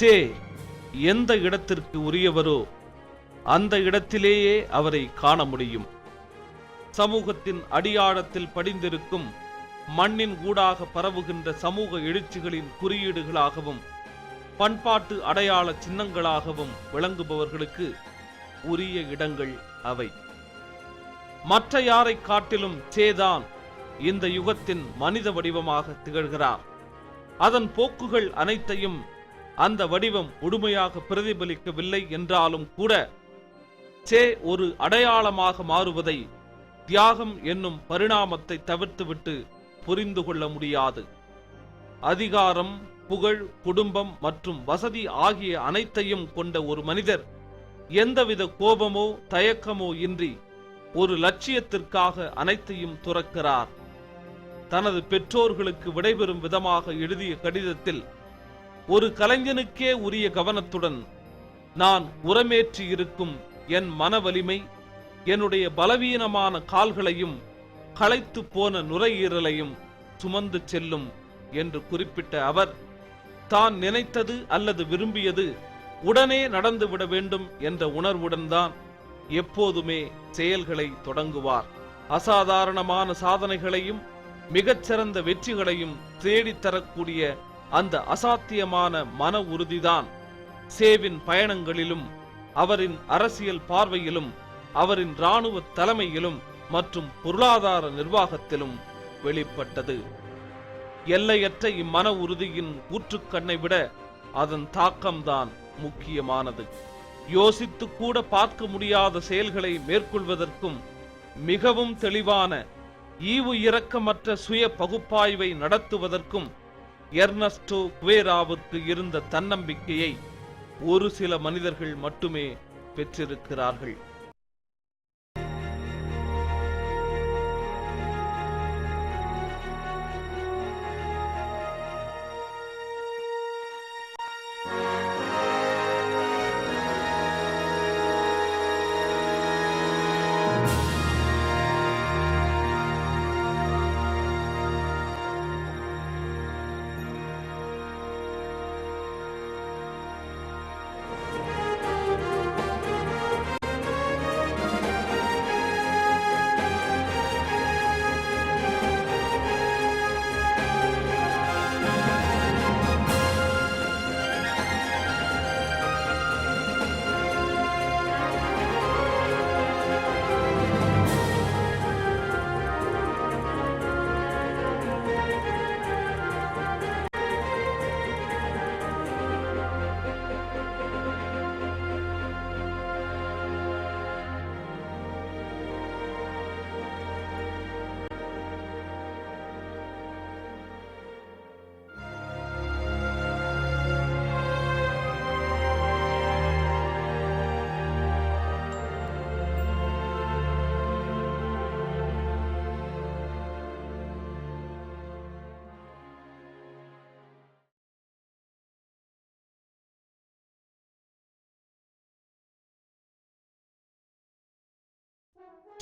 சே எந்த இடத்திற்கு உரியவரோ அந்த இடத்திலேயே அவரை காண முடியும். சமூகத்தின் அடியாழத்தில் படிந்திருக்கும் மண்ணின் ஊடாக பரவுகின்ற சமூக எழுச்சிகளின் குறியீடுகளாகவும் பண்பாட்டு அடையாள சின்னங்களாகவும் விளங்குபவர்களுக்கு உரிய இடங்கள் அவை. மற்ற யாரை காட்டிலும் சேதான் இந்த யுகத்தின் மனித வடிவமாக திகழ்கிறார். அதன் போக்குகள் அனைத்தையும் அந்த வடிவம் முழுமையாக பிரதிபலிக்கவில்லை என்றாலும் கூட சே ஒரு அடையாளமாக மாறுவதை தியாகம் என்னும் பரிணாமத்தை தவிர்த்துவிட்டு புரிந்து கொள்ள முடியாது. அதிகாரம், புகழ், குடும்பம் மற்றும் வசதி ஆகிய அனைத்தையும் கொண்ட ஒரு மனிதர் எந்தவித கோபமோ தயக்கமோ இன்றி ஒரு லட்சியத்திற்காக அனைத்தையும் துறக்கிறார். தனது பெற்றோர்களுக்கு விடைபெறும் விதமாக எழுதிய கடிதத்தில் ஒரு கலைஞனுக்கே உரிய கவனத்துடன், நான் உரமேற்றி இருக்கும் என் மன வலிமை என்னுடைய பலவீனமான கால்களையும் களைத்து போன நுரையீரலையும் சுமந்து செல்லும் என்று குறிப்பிட்ட அவர், தான் நினைத்தது அல்லது விரும்பியது உடனே நடந்துவிட வேண்டும் என்ற உணர்வுடன் தான் எப்போதுமே செயல்களை தொடங்குவார். அசாதாரணமான சாதனைகளையும் மிகச்சிறந்த வெற்றிகளையும் தேடித்தரக்கூடிய அந்த அசாத்தியமான மன உறுதிதான் சேவின் பயணங்களிலும் அவரின் அரசியல் பார்வையிலும் அவரின் இராணுவ தலைமையிலும் மற்றும் பொருளாதார நிர்வாகத்திலும் வெளிப்பட்டது. எல்லையற்ற இம்மன உறுதியின் ஊற்றுக்கண்ணை விட அதன் தாக்கம்தான் முக்கியமானது. யோசித்து கூட பார்க்க முடியாத செயல்களை மேற்கொள்வதற்கும் மிகவும் தெளிவான ஈவு இரக்கமற்ற சுய பகுப்பாய்வை நடத்துவதற்கும் எர்னஸ்டோ குவேராவுக்கு இருந்த தன்னம்பிக்கையை ஒரு சில மனிதர்கள் மட்டுமே பெற்றிருக்கிறார்கள்.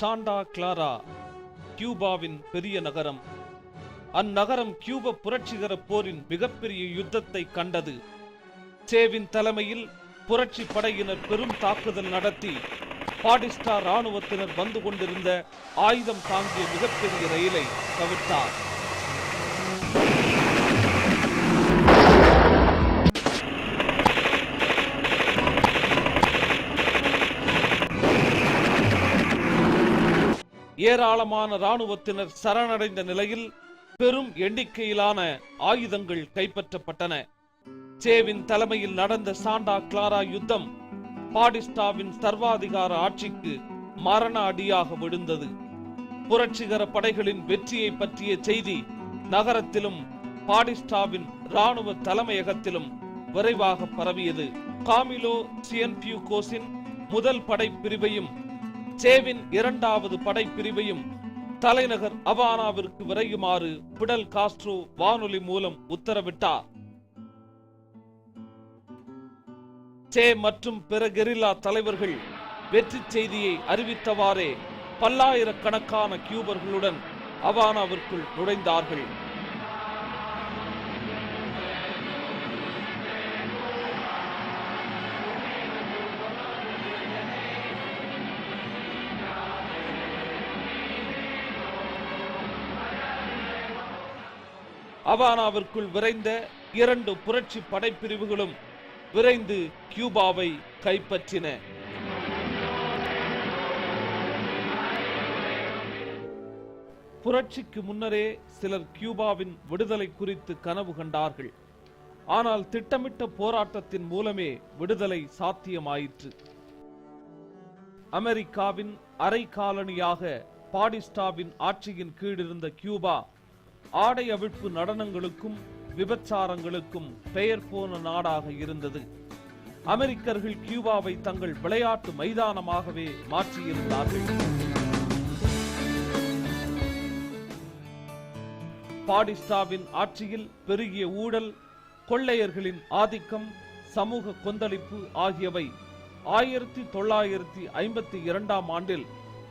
சாண்டா கிளாரா கியூபாவின் பெரிய நகரம். அந்நகரம் கியூப புரட்சிகர போரின் மிகப்பெரிய யுத்தத்தை கண்டது. சேவின் தலைமையில் புரட்சி படையினர் பெரும் தாக்குதல் நடத்தி பாடிஸ்டா இராணுவத்தினர் வந்து கொண்டிருந்த ஆயுதம் தாங்கிய மிகப்பெரிய ரயிலை தவிர்த்தார். ஏராளமான இராணுவத்தினர் சரணடைந்த நிலையில் பெரும் எண்ணிக்கையிலான ஆயுதங்கள் கைப்பற்றப்பட்டன. சேவின் தலைமையில் நடந்த சாண்டா கிளாரா யுத்தம் பாடிஸ்டாவின் சர்வாதிகார ஆட்சிக்கு மரண அடியாக விழுந்தது. புரட்சிகர படைகளின் வெற்றியை பற்றிய செய்தி நகரத்திலும் பாடிஸ்டாவின் இராணுவ தலைமையகத்திலும் விரைவாக பரவியது. காமிலோ சியன்பியூகோஸின் முதல் படைப்பிரிவையும் சேவின் இரண்டாவது படைப்பிரிவையும் தலைநகர் அவானாவிற்கு விரையுமாறு பிடல் காஸ்ட்ரோ வானொலி மூலம் உத்தரவிட்டார். சே மற்றும் பிற கெரில்லா தலைவர்கள் வெற்றி செய்தியை அறிவித்தவாறே பல்லாயிரக்கணக்கான கியூபர்களுடன் அவானாவிற்குள் நுழைந்தார்கள். அவானாவிற்குள் விரைந்த 2 புரட்சி படைப்பிரிவுகளும் விரைந்து கியூபாவை கைப்பற்றின. புரட்சிக்கு முன்னரே சிலர் கியூபாவின் விடுதலை குறித்து கனவு கண்டார்கள். ஆனால் திட்டமிட்ட போராட்டத்தின் மூலமே விடுதலை சாத்தியமாயிற்று. அமெரிக்காவின் அரை காலனியாக பாடிஸ்டாவின் ஆட்சியின் கீழ் இருந்த கியூபா ஆடை அவிழ்ப்பு நடனங்களுக்கும் விபச்சாரங்களுக்கும் பெயர் போன நாடாக இருந்தது. அமெரிக்கர்கள் கியூபாவை தங்கள் விளையாட்டு மைதானமாகவே மாற்றியிருந்தார்கள். பாடிஸ்டாவின் ஆட்சியில் பெருகிய ஊழல், கொள்ளையர்களின் ஆதிக்கம், சமூக கொந்தளிப்பு ஆகியவை 1952ஆம் ஆண்டில்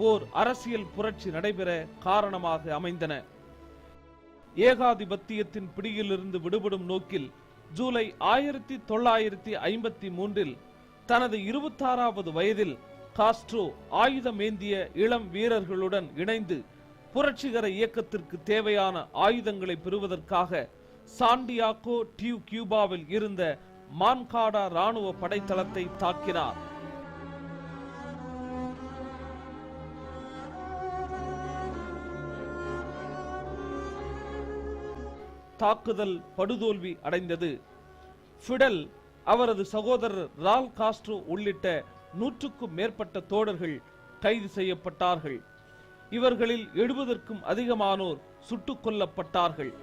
ஓர் அரசியல் புரட்சி நடைபெற காரணமாக அமைந்தன. ஏகாதிபத்தியத்தின் பிடியிலிருந்து விடுபடும் நோக்கில் ஜூலை 1953இல் தனது 26வது வயதில் காஸ்ட்ரோ ஆயுதமேந்திய இளம் வீரர்களுடன் இணைந்து புரட்சிகர இயக்கத்திற்கு தேவையான ஆயுதங்களை பெறுவதற்காக சாண்டியாகோ டியூ கியூபாவில் இருந்த மான்காடா ராணுவ படைத்தளத்தை தாக்கினார். தாக்குதல் படுதோல்வி அடைந்தது. ஃபிடல், அவரது சகோதரர் ரால் காஸ்ட்ரோ உள்ளிட்ட 100க்கும் மேற்பட்ட தோழர்கள் கைது செய்யப்பட்டார்கள். இவர்களில் 70க்கும் அதிகமானோர் சுட்டுக் கொல்லப்பட்டார்கள்.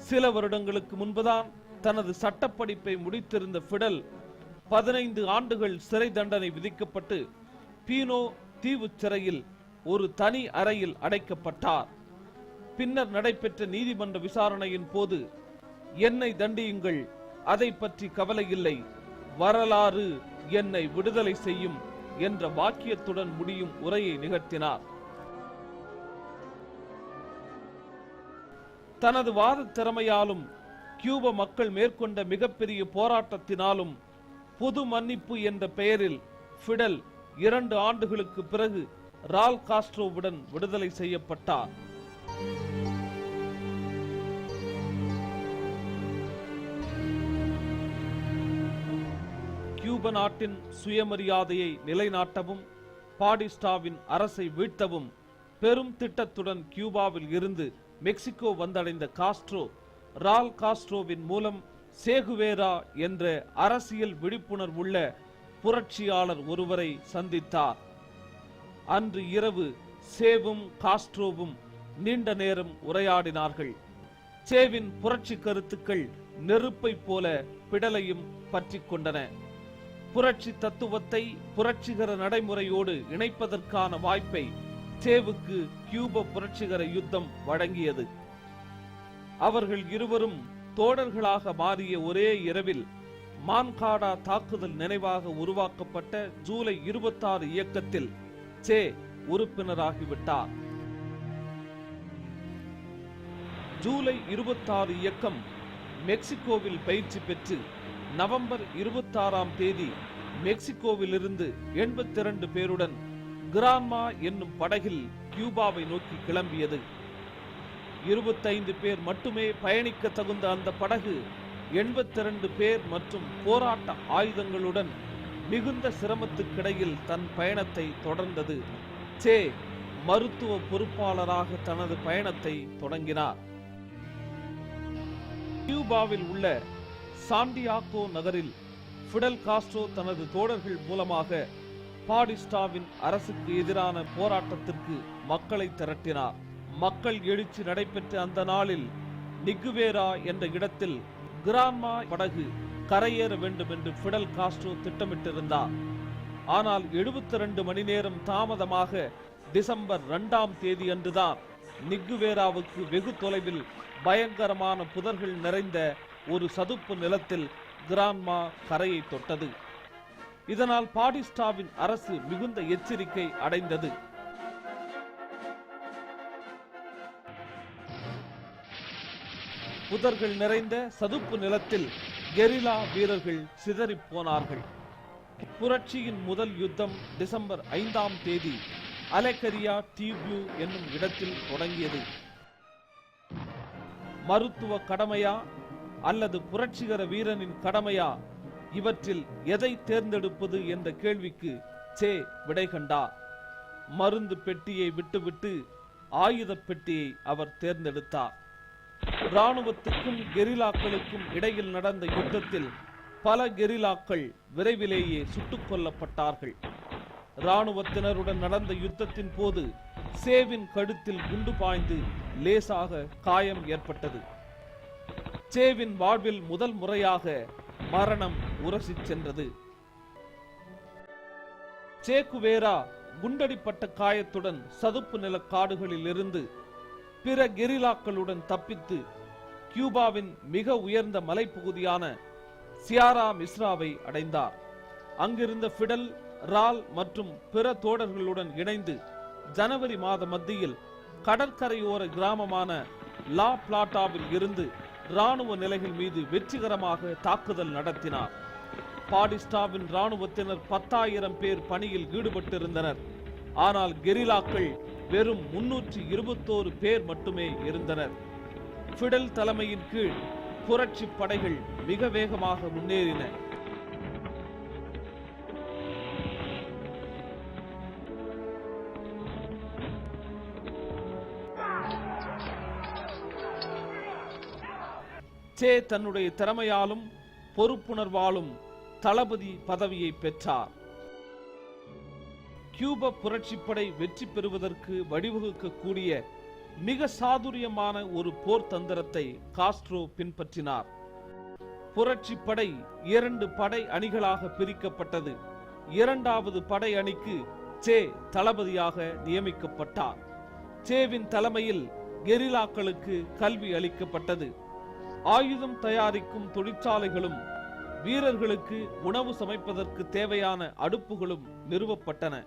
சில வருடங்களுக்கு முன்புதான் தனது சட்டப்படிப்பை முடித்திருந்த ஃபிடல் 15 ஆண்டுகள் சிறை தண்டனை விதிக்கப்பட்டு பீனோ தீவு சிறையில் ஒரு தனி அறையில் அடைக்கப்பட்டார். பின்னர் நடைபெற்ற நீதிமன்ற விசாரணையின் போது, என்னை தண்டியுங்கள், அதை பற்றி கவலை இல்லை, வரலாறு என்னை விடுதலை செய்யும் என்ற வாக்கியத்துடன் முடியும் உரையை நிகழ்த்தினார். தனது வாத திறமையாலும் கியூப மக்கள் மேற்கொண்ட மிகப்பெரிய போராட்டத்தினாலும் பொது மன்னிப்பு என்ற பெயரில் ஃபிடல் 2 ஆண்டுகளுக்கு பிறகு ரால் காஸ்ட்ரோவுடன் விடுதலை செய்யப்பட்டார். கியூப நாட்டின் சுயமரியாதையை நிலைநாட்டவும் பாடிஸ்டாவின் அரசை வீழ்த்தவும் பெரும் திட்டத்துடன் கியூபாவில் இருந்து மெக்சிகோ வந்தடைந்த காஸ்ட்ரோ, ரால் காஸ்ட்ரோவின் மூலம் சேகுவேரா என்ற அரசியல் விழிப்புணர்வுள்ள புரட்சியாளர் ஒருவரை சந்தித்தார். அன்று இரவு சேவும் காஸ்ட்ரோவும் நீண்ட நேரம் உரையாடினார்கள். சேவின் புரட்சி கருத்துக்கள் நெருப்பை போல பிடலையும் பற்றி கொண்டன. புரட்சி தத்துவத்தை புரட்சிகர நடைமுறையோடு இணைப்பதற்கான வாய்ப்பை சேவுக்கு கியூப புரட்சிகர யுத்தம் வழங்கியது. அவர்கள் இருவரும் தோழர்களாக மாறிய ஒரே இரவில் மான்காடா தாக்குதல் நினைவாக உருவாக்கப்பட்ட ஜூலை 26 இயக்கத்தில் சே உறுப்பினராகிவிட்டார். ஜூலை 26 இயக்கம் மெக்சிகோவில் பயிற்சி பெற்று நவம்பர் 26ஆம் தேதி மெக்சிகோவில் இருந்து 82 பேருடன் கிரான்மா என்னும் படகில் கியூபாவை நோக்கி கிளம்பியது. 25 பேர் மட்டுமே பயணிக்க தகுந்த அந்த படகு 82 பேர் மற்றும் போராட்ட ஆயுதங்களுடன் மிகுந்த சிரமத்துக்கிடையில் தன் பயணத்தை தொடர்ந்தது. சே மருத்துவ பொறுப்பாளராக தனது பயணத்தை தொடங்கினார். கியூபாவில் உள்ள சாண்டியாகோ நகரில் ஃபிடல் காஸ்ட்ரோ தனது தோழர்கள் மூலமாக பாடிஸ்டாவின் அரசுக்கு எதிரான போராட்டத்திற்கு மக்களை திரட்டினார். மக்கள் எழுச்சி நடைபெற்ற அந்த நாளில் நிகுவேரா என்ற இடத்தில் கிரான்மா படகு கரையேற வேண்டும் என்று ஃபிடல் காஸ்ட்ரோ திட்டமிட்டிருந்தார். ஆனால் 72 மணி நேரம் தாமதமாக டிசம்பர் 2ஆம் தேதி அன்றுதான் நிகுவேராவுக்கு வெகு தொலைவில் பயங்கரமான புதர்கள் நிறைந்த ஒரு சதுப்பு நிலத்தில் கிரான்மா கரையை தொட்டது. இதனால் பாடிஸ்டாவின் அரசு மிகுந்த எச்சரிக்கை அடைந்தது. புதர்கள் நிறைந்த சதுப்பு நிலத்தில் கெரில்லா வீரர்கள் சிதறிப் போனார்கள். புரட்சியின் முதல் யுத்தம் டிசம்பர் 5ஆம் தேதி அலெக்கரியா டியூப்யூ என்னும் இடத்தில் தொடங்கியது. மருத்துவ கடமையா அல்லது புரட்சிகர வீரனின் கடமையா, இவற்றில் எதை தேர்ந்தெடுப்பது என்ற கேள்விக்கு சே விடை கண்டார். மருந்து பெட்டியை விட்டுவிட்டு ஆயுத பெட்டியை அவர் தேர்ந்தெடுத்தார். இராணுவத்துக்கும் கெரில்லாக்களுக்கும் இடையில் நடந்த யுத்தத்தில் பல கெரில்லாக்கள் விரைவிலேயே சுட்டுக் கொல்லப்பட்டார்கள். இராணுவத்தினருடன் நடந்த யுத்தத்தின் போது சேவின் கழுத்தில் குண்டு பாய்ந்து லேசாக காயம் ஏற்பட்டது. சேவின் வாழ்வில் முதல் முறையாக மரணம் உரசிச் சென்றது. சே குவேரா குண்டடிப்பட்ட காயத்துடன் சதுப்பு நில காடுகளில் இருந்து பிற கெரில்லாக்களுடன் தப்பித்து கியூபாவின் மிக உயர்ந்த மலைப்பகுதியான சியாரா மிஸ்ராவை அடைந்தார். அங்கிருந்த ஃபிடல், ரால் மற்றும் பிற தோழர்களுடன் இணைந்து ஜனவரி மாத மத்தியில் கடற்கரையோர கிராமமான லா பிளாட்டாவில் இருந்து இராணுவ நிலைகள் மீது வெற்றிகரமாக தாக்குதல் நடத்தினார். பாடிஸ்டாவின் இராணுவத்தினர் 10,000 பேர் பணியில் ஈடுபட்டிருந்தனர். ஆனால் கெரில்லாக்கள் வெறும் 321 பேர் மட்டுமே இருந்தனர். ஃபிடல் தலைமையின் கீழ் புரட்சி படைகள் மிக வேகமாக முன்னேறின. சே தன்னுடைய திறமையாலும் பொறுப்புணர்வாலும் தளபதி பதவியை பெற்றார். கியூப புரட்சிப்படை வெற்றி பெறுவதற்கு வழிவகுக்கக்கூடிய மிக சாதுரியமான ஒரு போர் தந்திரத்தை காஸ்ட்ரோ பின்பற்றினார். புரட்சிப்படை 2 படை அணிகளாக பிரிக்கப்பட்டது. 2வது படை அணிக்கு சே தளபதியாக நியமிக்கப்பட்டார். சேவின் தலைமையில் கெரில்லாக்களுக்கு கல்வி அளிக்கப்பட்டது. ஆயுதம் தயாரிக்கும் தொழிற்சாலைகளும் வீரர்களுக்கு உணவு சமைப்பதற்கு தேவையான அடுப்புகளும் நிறுவப்பட்டன.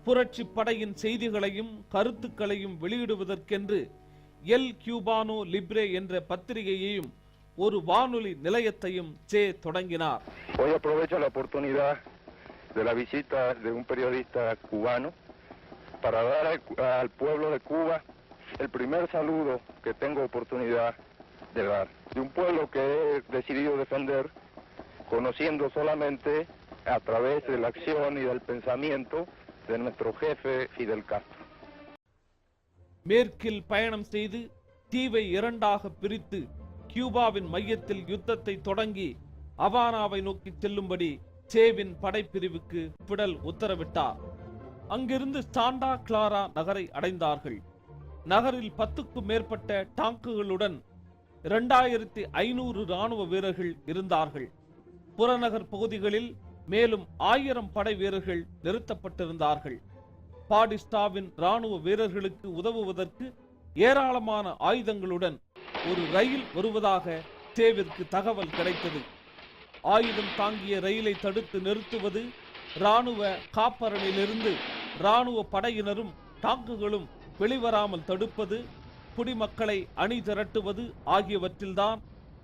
புரட்சி படையின் செய்திகளையும் கருத்துக்களையும் வெளியிடுவதற்கென்று எல் கியூபானோ லிப்ரே என்ற பத்திரிகையையும் ஒரு வானொலி நிலையத்தையும் சே தொடங்கினார். Hoy aprovecho la oportunidad de la visita de un periodista cubano para dar al pueblo de Cuba el primer saludo que tengo oportunidad de dar. De un pueblo que he decidido defender conociendo solamente a través de la acción y del pensamiento de nuestro jefe Fidel Castro. மேற்கில் பயணம் செய்து தீவை 2ஆக பிரித்து கியூபாவின் மையத்தில் யுத்தத்தை தொடங்கி அவானாவை நோக்கி செல்லும்படி சேவின் படைப்பிரிவுக்கு ஃபிடல் உத்தரவிட்டார். அங்கிருந்து சாண்டா கிளாரா நகரை அடைந்தார்கள். நகரில் 10க்கும் மேற்பட்ட டாங்குகளுடன் 2500 இராணுவ வீரர்கள் இருந்தார்கள். புறநகர் பகுதிகளில் மேலும் 1000 படை வீரர்கள் நிறுத்தப்பட்டிருந்தார்கள். பாடிஸ்டாவின் இராணுவ வீரர்களுக்கு உதவுவதற்கு ஏராளமான ஆயுதங்களுடன் ஒரு ரயில் வருவதாக சேவிற்கு தகவல் கிடைத்தது. ஆயுதம் தாங்கிய ரயிலை தடுத்து நிறுத்துவது, இராணுவ காப்பரனிலிருந்து இராணுவ படையினரும் டாங்குகளும் வெளிவராமல் தடுப்பது, குடிமக்களை அணி திரட்டுவது ஆகியவற்றில்தான்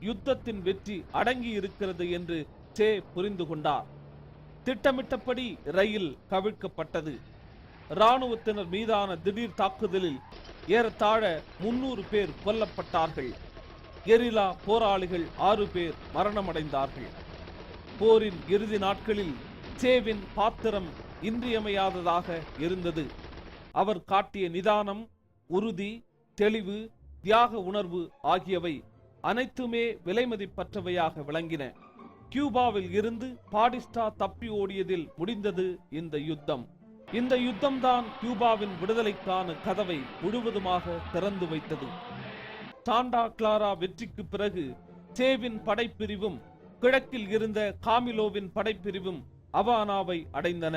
யுத்தத்தின் வெற்றி அடங்கி இருக்கிறது என்று சே புரிந்து கொண்டார். திட்டமிட்டபடி ரயில் கவிழ்க்கப்பட்டது. இராணுவத்தினர் மீதான திடீர் தாக்குதலில் ஏறத்தாழ 300 பேர் கொல்லப்பட்டார்கள். கெரில்லா போராளிகள் 6 பேர் மரணமடைந்தார்கள். போரின் இறுதி நாட்களில் சேவின் பாத்திரம் இன்றியமையாததாக இருந்தது. அவர் காட்டிய நிதானம், உறுதி, தெளிவு, தியாக உணர்வு ஆகியவை அனைத்துமே விலைமதிப்பற்றவையாக விளங்கின. கியூபாவில் இருந்து பாடிஸ்டா தப்பி ஓடியதில் முடிந்தது இந்த யுத்தம். இந்த யுத்தம்தான் கியூபாவின் விடுதலைக்கான கதவை முழுவதுமாக திறந்து வைத்தது. சாண்டா கிளாரா வெற்றிக்கு பிறகு சேவின் படைப்பிரிவும் கிழக்கில் இருந்த காமிலோவின் படைப்பிரிவும் அவானாவை அடைந்தன.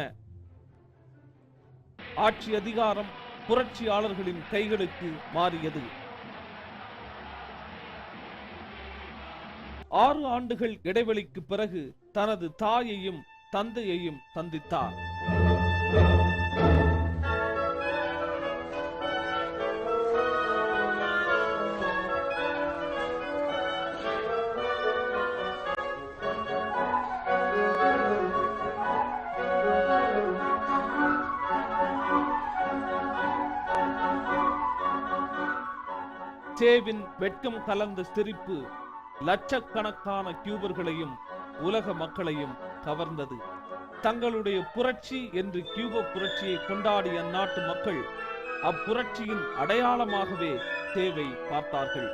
ஆட்சி அதிகாரம் புரட்சியாளர்களின் கைகளுக்கு மாறியது. 6 ஆண்டுகள் இடைவெளிக்கு பிறகு தனது தாயையும் தந்தையையும் சந்தித்தார். சேவின் வெட்கம் கலந்த சிரிப்பு லட்சக்கணக்கான கியூபர்களையும் உலக மக்களையும் கவர்ந்தது. தங்களுடைய புரட்சி என்று கியூப புரட்சியை கொண்டாடிய அந்நாட்டு மக்கள் அப்புரட்சியின் அடையாளமாகவே சேவை பார்த்தார்கள்.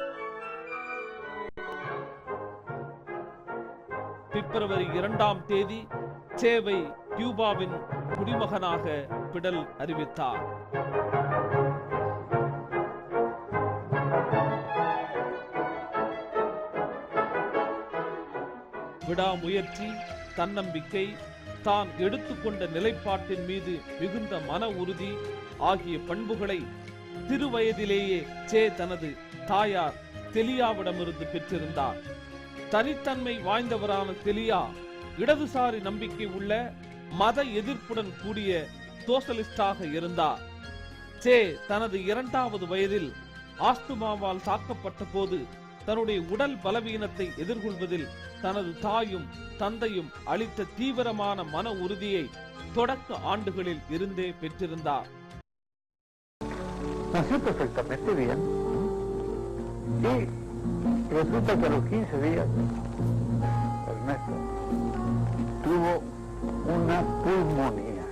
பிப்ரவரி 2ஆம் தேதி சேவை கியூபாவின் குடிமகனாக பிடல் அறிவித்தார். விடாமுயற்சி, தன்னம்பிக்கை, தான் எடுத்துக்கொண்ட நிலைப்பாட்டின் மீது மிகுந்த மன உறுதி ஆகிய பண்புகளை சிறு வயதிலேயே சே தனது தாயார் தெலியாவிடமிருந்து பெற்றிருந்தார். தனித்தன்மை வாய்ந்தவரான தெலியா இடதுசாரி நம்பிக்கை உள்ள மத எதிர்ப்புடன் கூடிய சோசலிஸ்டாக இருந்தார். சே தனது 2வது வயதில் ஆஸ்துமாவால் தாக்கப்பட்ட போது தன்னுடைய உடல் பலவீனத்தை எதிர்கொள்வதில் தனது தாயும் தந்தையும் அளித்த தீவிரமான மன உறுதியை தொடக்க ஆண்டுகளில் இருந்தே பெற்றிருந்தார். Nació perfectamente bien y resulta que a los 15 días Ernesto tuvo una pulmonía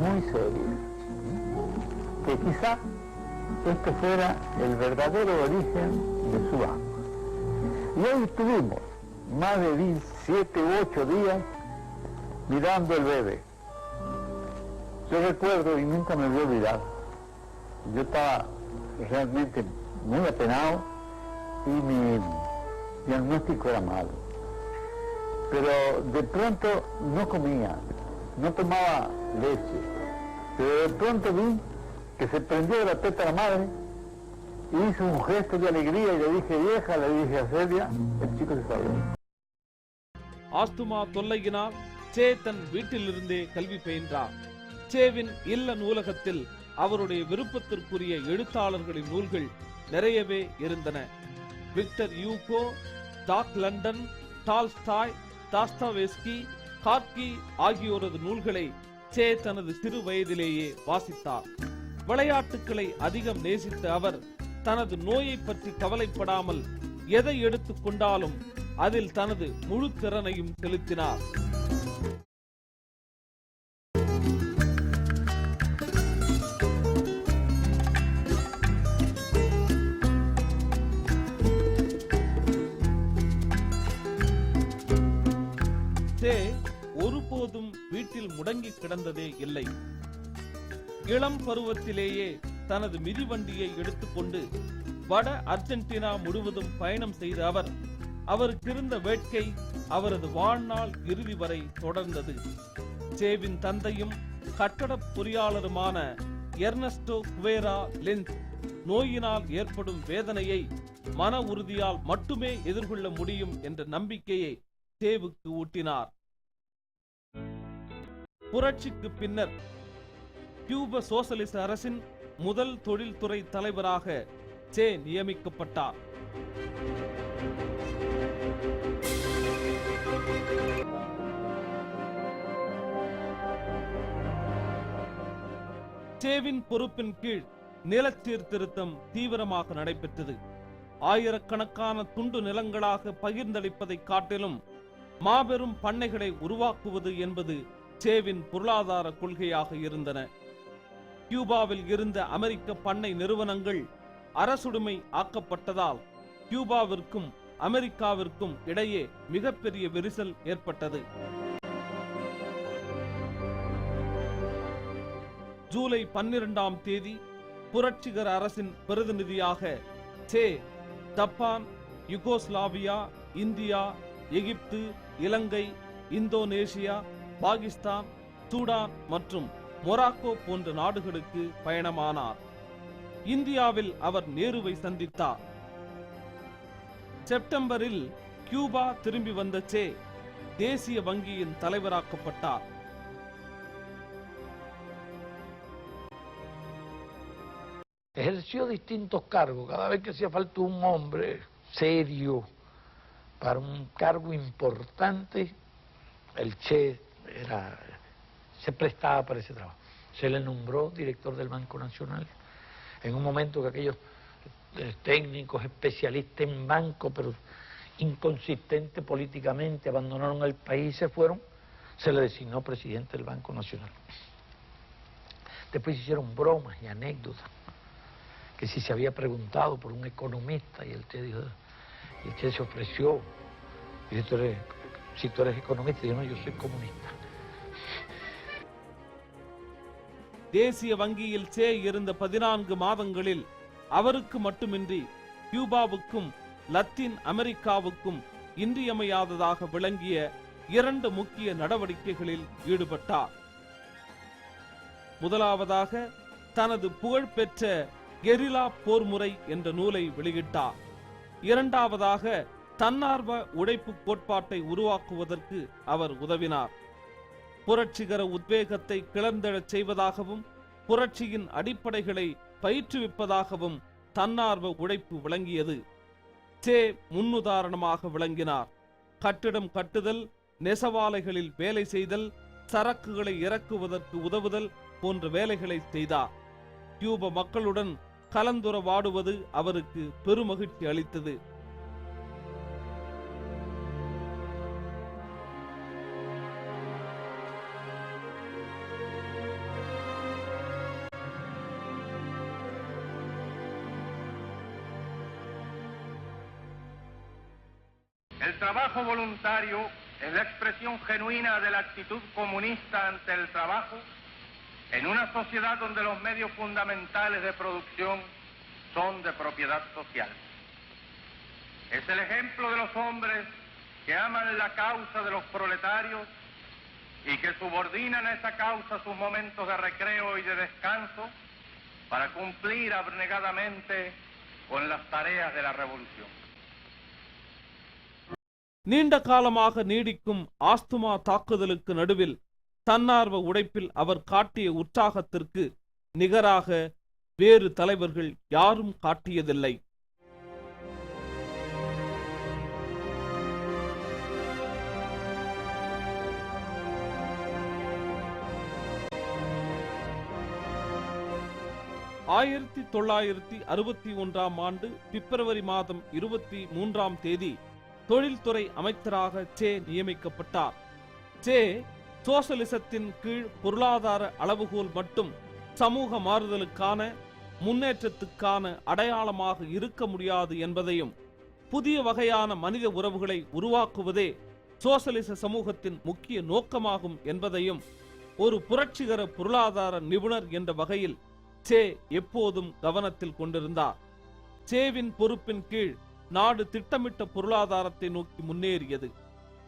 muy seria, que quizá este fuera el verdadero origen de su asma. Y ahí estuvimos más de 7 u 8 días mirando el bebé. Yo recuerdo, y nunca me voy a olvidar, yo estaba realmente muy apenado y mi diagnóstico era malo. Pero de pronto no comía, no tomaba leche. Pero de pronto vi que se prendió de la teta la madre y hizo un gesto de alegría y le dije vieja, le dije a Celia, el chico se salió. Asthma தொல்லையினால் Che தன் வீட்டிலிருந்தே கல்வி பயின்றார். சேவின் இல்ல நூலகத்தில் அவருடைய விருப்பத்திற்குரிய எழுத்தாளர்களின் நூல்கள் நிறையவே இருந்தன. Victor Hugo, Jack London, Tolstoy, Dostoevsky, Gorky ஆகியோரது நூல்களை சே தனது சிறு வயதிலேயே வாசித்தார். விளையாட்டுக்களை அதிகம் நேசித்த அவர் தனது நோயை பற்றி கவலைப்படாமல் எதை எடுத்துக் கொண்டாலும் அதில் தனது முழு திறனையும் செலுத்தினார். சே ஒருபோதும் வீட்டில் முடங்கி கிடந்ததே இல்லை. இளம் பருவத்திலேயே தனது மிதிவண்டியை எடுத்துக்கொண்டு வட அர்ஜென்டினா முழுவதும் பயணம் செய்த அவருக்கிருந்த வேட்கை அவரது வாழ்நாள் இறுதி வரை தொடர்ந்தது. சேவின் தந்தையும் கட்டட பொறியாளருமான எர்னஸ்டோ குவேரா லென்ஸ் நோயினால் ஏற்படும் வேதனையை மன உறுதியால் மட்டுமே எதிர்கொள்ள முடியும் என்ற நம்பிக்கையை சேவுக்கு ஊட்டினார். புரட்சிக்கு பின்னர் கியூப சோசலிச அரசின் முதல் தொழில்துறை தலைவராக சே நியமிக்கப்பட்டார். சேவின் பொறுப்பின் கீழ் நில சீர்திருத்தம் தீவிரமாக நடைபெற்றது. ஆயிரக்கணக்கான துண்டு நிலங்களாக பகிர்ந்தளிப்பதை காட்டிலும் மாபெரும் பண்ணைகளை உருவாக்குவது என்பது சேவின் பொருளாதார கொள்கையாக இருந்தன. கியூபாவில் இருந்த அமெரிக்க பண்ணை நிறுவனங்கள் அரசுடைமை ஆக்கப்பட்டதால் கியூபாவிற்கும் அமெரிக்காவிற்கும் இடையே மிகப்பெரிய விரிசல் ஏற்பட்டது. ஜூலை 12ஆம் தேதி புரட்சிகர அரசின் பிரதிநிதியாக சே ஜப்பான், யுகோஸ்லாவியா, இந்தியா, எகிப்து, இலங்கை, இந்தோனேசியா, பாகிஸ்தான், சூடான் மற்றும் மொராக்கோ போன்ற நாடுகளுக்கு பயணமானார். இந்தியாவில் அவர் நேருவை சந்தித்தார். செப்டம்பரில் கியூபா திரும்பி வந்த சே தேசிய வங்கியின் தலைவராக்கப்பட்டார். Ejerció distintos cargos. Cada vez que hacía falta un hombre serio para un cargo importante, el Che se prestaba para ese trabajo. Se le nombró director del Banco Nacional. En un momento que aquellos técnicos, especialistas en banco, pero inconsistentes políticamente, abandonaron el país y se fueron, se le designó presidente del Banco Nacional. Después se hicieron bromas y anécdotas, que si se había preguntado por un economista, y el Che dijo, y el Che se ofreció, y dice, si tú eres economista, yo no, yo soy comunista. தேசிய வங்கியில் சே இருந்த 14 மாதங்களில் அவருக்கு மட்டுமின்றி கியூபாவுக்கும் Latin அமெரிக்காவுக்கும் இன்றியமையாததாக விளங்கிய 2 முக்கிய நடவடிக்கைகளில் ஈடுபட்டார். முதலாவதாக தனது புகழ்பெற்ற கெரில்லா போர் முறை என்ற நூலை வெளியிட்டார். இரண்டாவதாக தன்னார்வ உழைப்பு கோட்பாட்டை உருவாக்குவதற்கு அவர் உதவினார். புரட்சிகர உத்வேகத்தை கிளர்ந்தெழச் செய்வதாகவும் புரட்சியின் அடிப்படைகளை பயிற்றுவிப்பதாகவும் தன்னார்வ உழைப்பு விளங்கியது. சே முன்னுதாரணமாக விளங்கினார். கட்டிடம் கட்டுதல், நெசவாலைகளில் வேலை செய்தல், சரக்குகளை இறக்குவதற்கு உதவுதல் போன்ற வேலைகளை செய்தார். கியூப மக்களுடன் கலந்துரவாடுவது அவருக்கு பெருமகிழ்ச்சி அளித்தது. El trabajo voluntario es la expresión genuina de la actitud comunista ante el trabajo en una sociedad donde los medios fundamentales de producción son de propiedad social. Es el ejemplo de los hombres que aman la causa de los proletarios y que subordinan a esa causa sus momentos de recreo y de descanso para cumplir abnegadamente con las tareas de la revolución. நீண்ட காலமாக நீடிக்கும் asthma தாக்குதலுக்கு நடுவில் தன்னார்வ உழைப்பில் அவர் காட்டிய உற்சாகத்திற்கு நிகராக வேறு தலைவர்கள் யாரும் காட்டியதில்லை. ஆயிரத்தி 1961 ஆண்டு பிப்ரவரி மாதம் 23ஆம் தேதி தொழில்துறை அமைச்சராக சே நியமிக்கப்பட்டார். சே சோசலிசத்தின் கீழ் பொருளாதார அளவுகோல் மட்டும் சமூக மாறுதலுக்கான முன்னேற்றத்துக்கான அடையாளமாக இருக்க முடியாது என்பதையும், புதிய வகையான மனித உறவுகளை உருவாக்குவதே சோசலிச சமூகத்தின் முக்கிய நோக்கமாகும் என்பதையும் ஒரு புரட்சிகர பொருளாதார நிபுணர் என்ற வகையில் சே எப்போதும் கவனத்தில் கொண்டிருந்தார். சேவின் பொறுப்பின் கீழ் நாடு திட்டமிட்ட பொருளாதாரத்தை நோக்கி முன்னேறியது.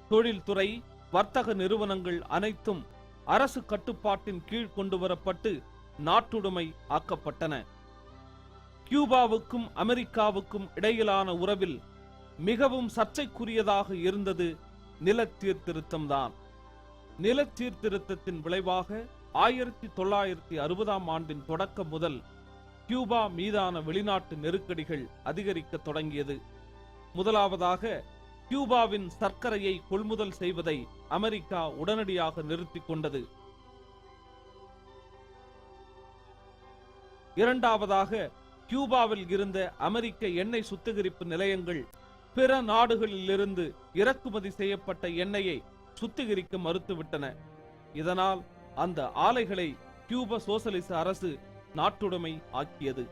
தொழில்துறை, வர்த்தக நிறுவனங்கள் அனைத்தும் அரசு கட்டுப்பாட்டின் கீழ் கொண்டு வரப்பட்டு நாட்டுடைமை ஆக்கப்பட்டன. கியூபாவுக்கும் அமெரிக்காவுக்கும் இடையிலான உறவில் மிகவும் சர்ச்சைக்குரியதாக இருந்தது நில சீர்திருத்தம்தான். நில சீர்திருத்தத்தின் விளைவாக 1960ஆம் ஆண்டின் தொடக்கம் முதல் கியூபா மீதான வெளிநாட்டு நெருக்கடிகள் அதிகரிக்க தொடங்கியது. முதலாவதாக கியூபாவின் சர்க்கரையை கொள்முதல் செய்வதை அமெரிக்கா உடனடியாக நிறுத்திக் கொண்டது. இரண்டாவதாக கியூபாவில் இருந்த அமெரிக்க எண்ணெய் சுத்திகரிப்பு நிலையங்கள் பிற நாடுகளிலிருந்து இறக்குமதி செய்யப்பட்ட எண்ணெயை சுத்திகரிக்க மறுத்துவிட்டன. இதனால் அந்த ஆலைகளை கியூப சோசலிச அரசு நாட்டுடைமை ஆக்கியது.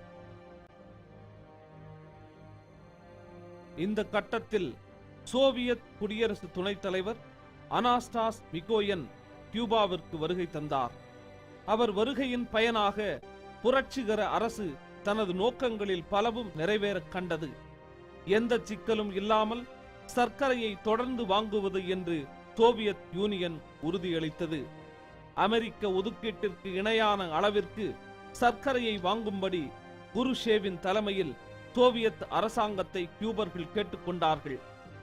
இந்த கட்டத்தில் சோவியத் குடியரசு துணைத் தலைவர் அனாஸ்டாஸ் மிகோயன் கியூபாவிற்கு வருகை தந்தார். அவர் வருகையின் பயனாக புரட்சிகர அரசு தனது நோக்கங்களில் பலவும் நிறைவேற கண்டது. எந்த சிக்கலும் இல்லாமல் சர்க்கரையை தொடர்ந்து வாங்குவது என்று சோவியத் யூனியன் உறுதியளித்தது. அமெரிக்க ஒதுக்கீட்டிற்கு இணையான அளவிற்கு சர்க்கரையை வாங்கும்படி குருஷேவின் தலைமையில் சோவியத் அரசாங்கத்தை கியூபர்கள் கேட்டுக்கொண்டார்கள்.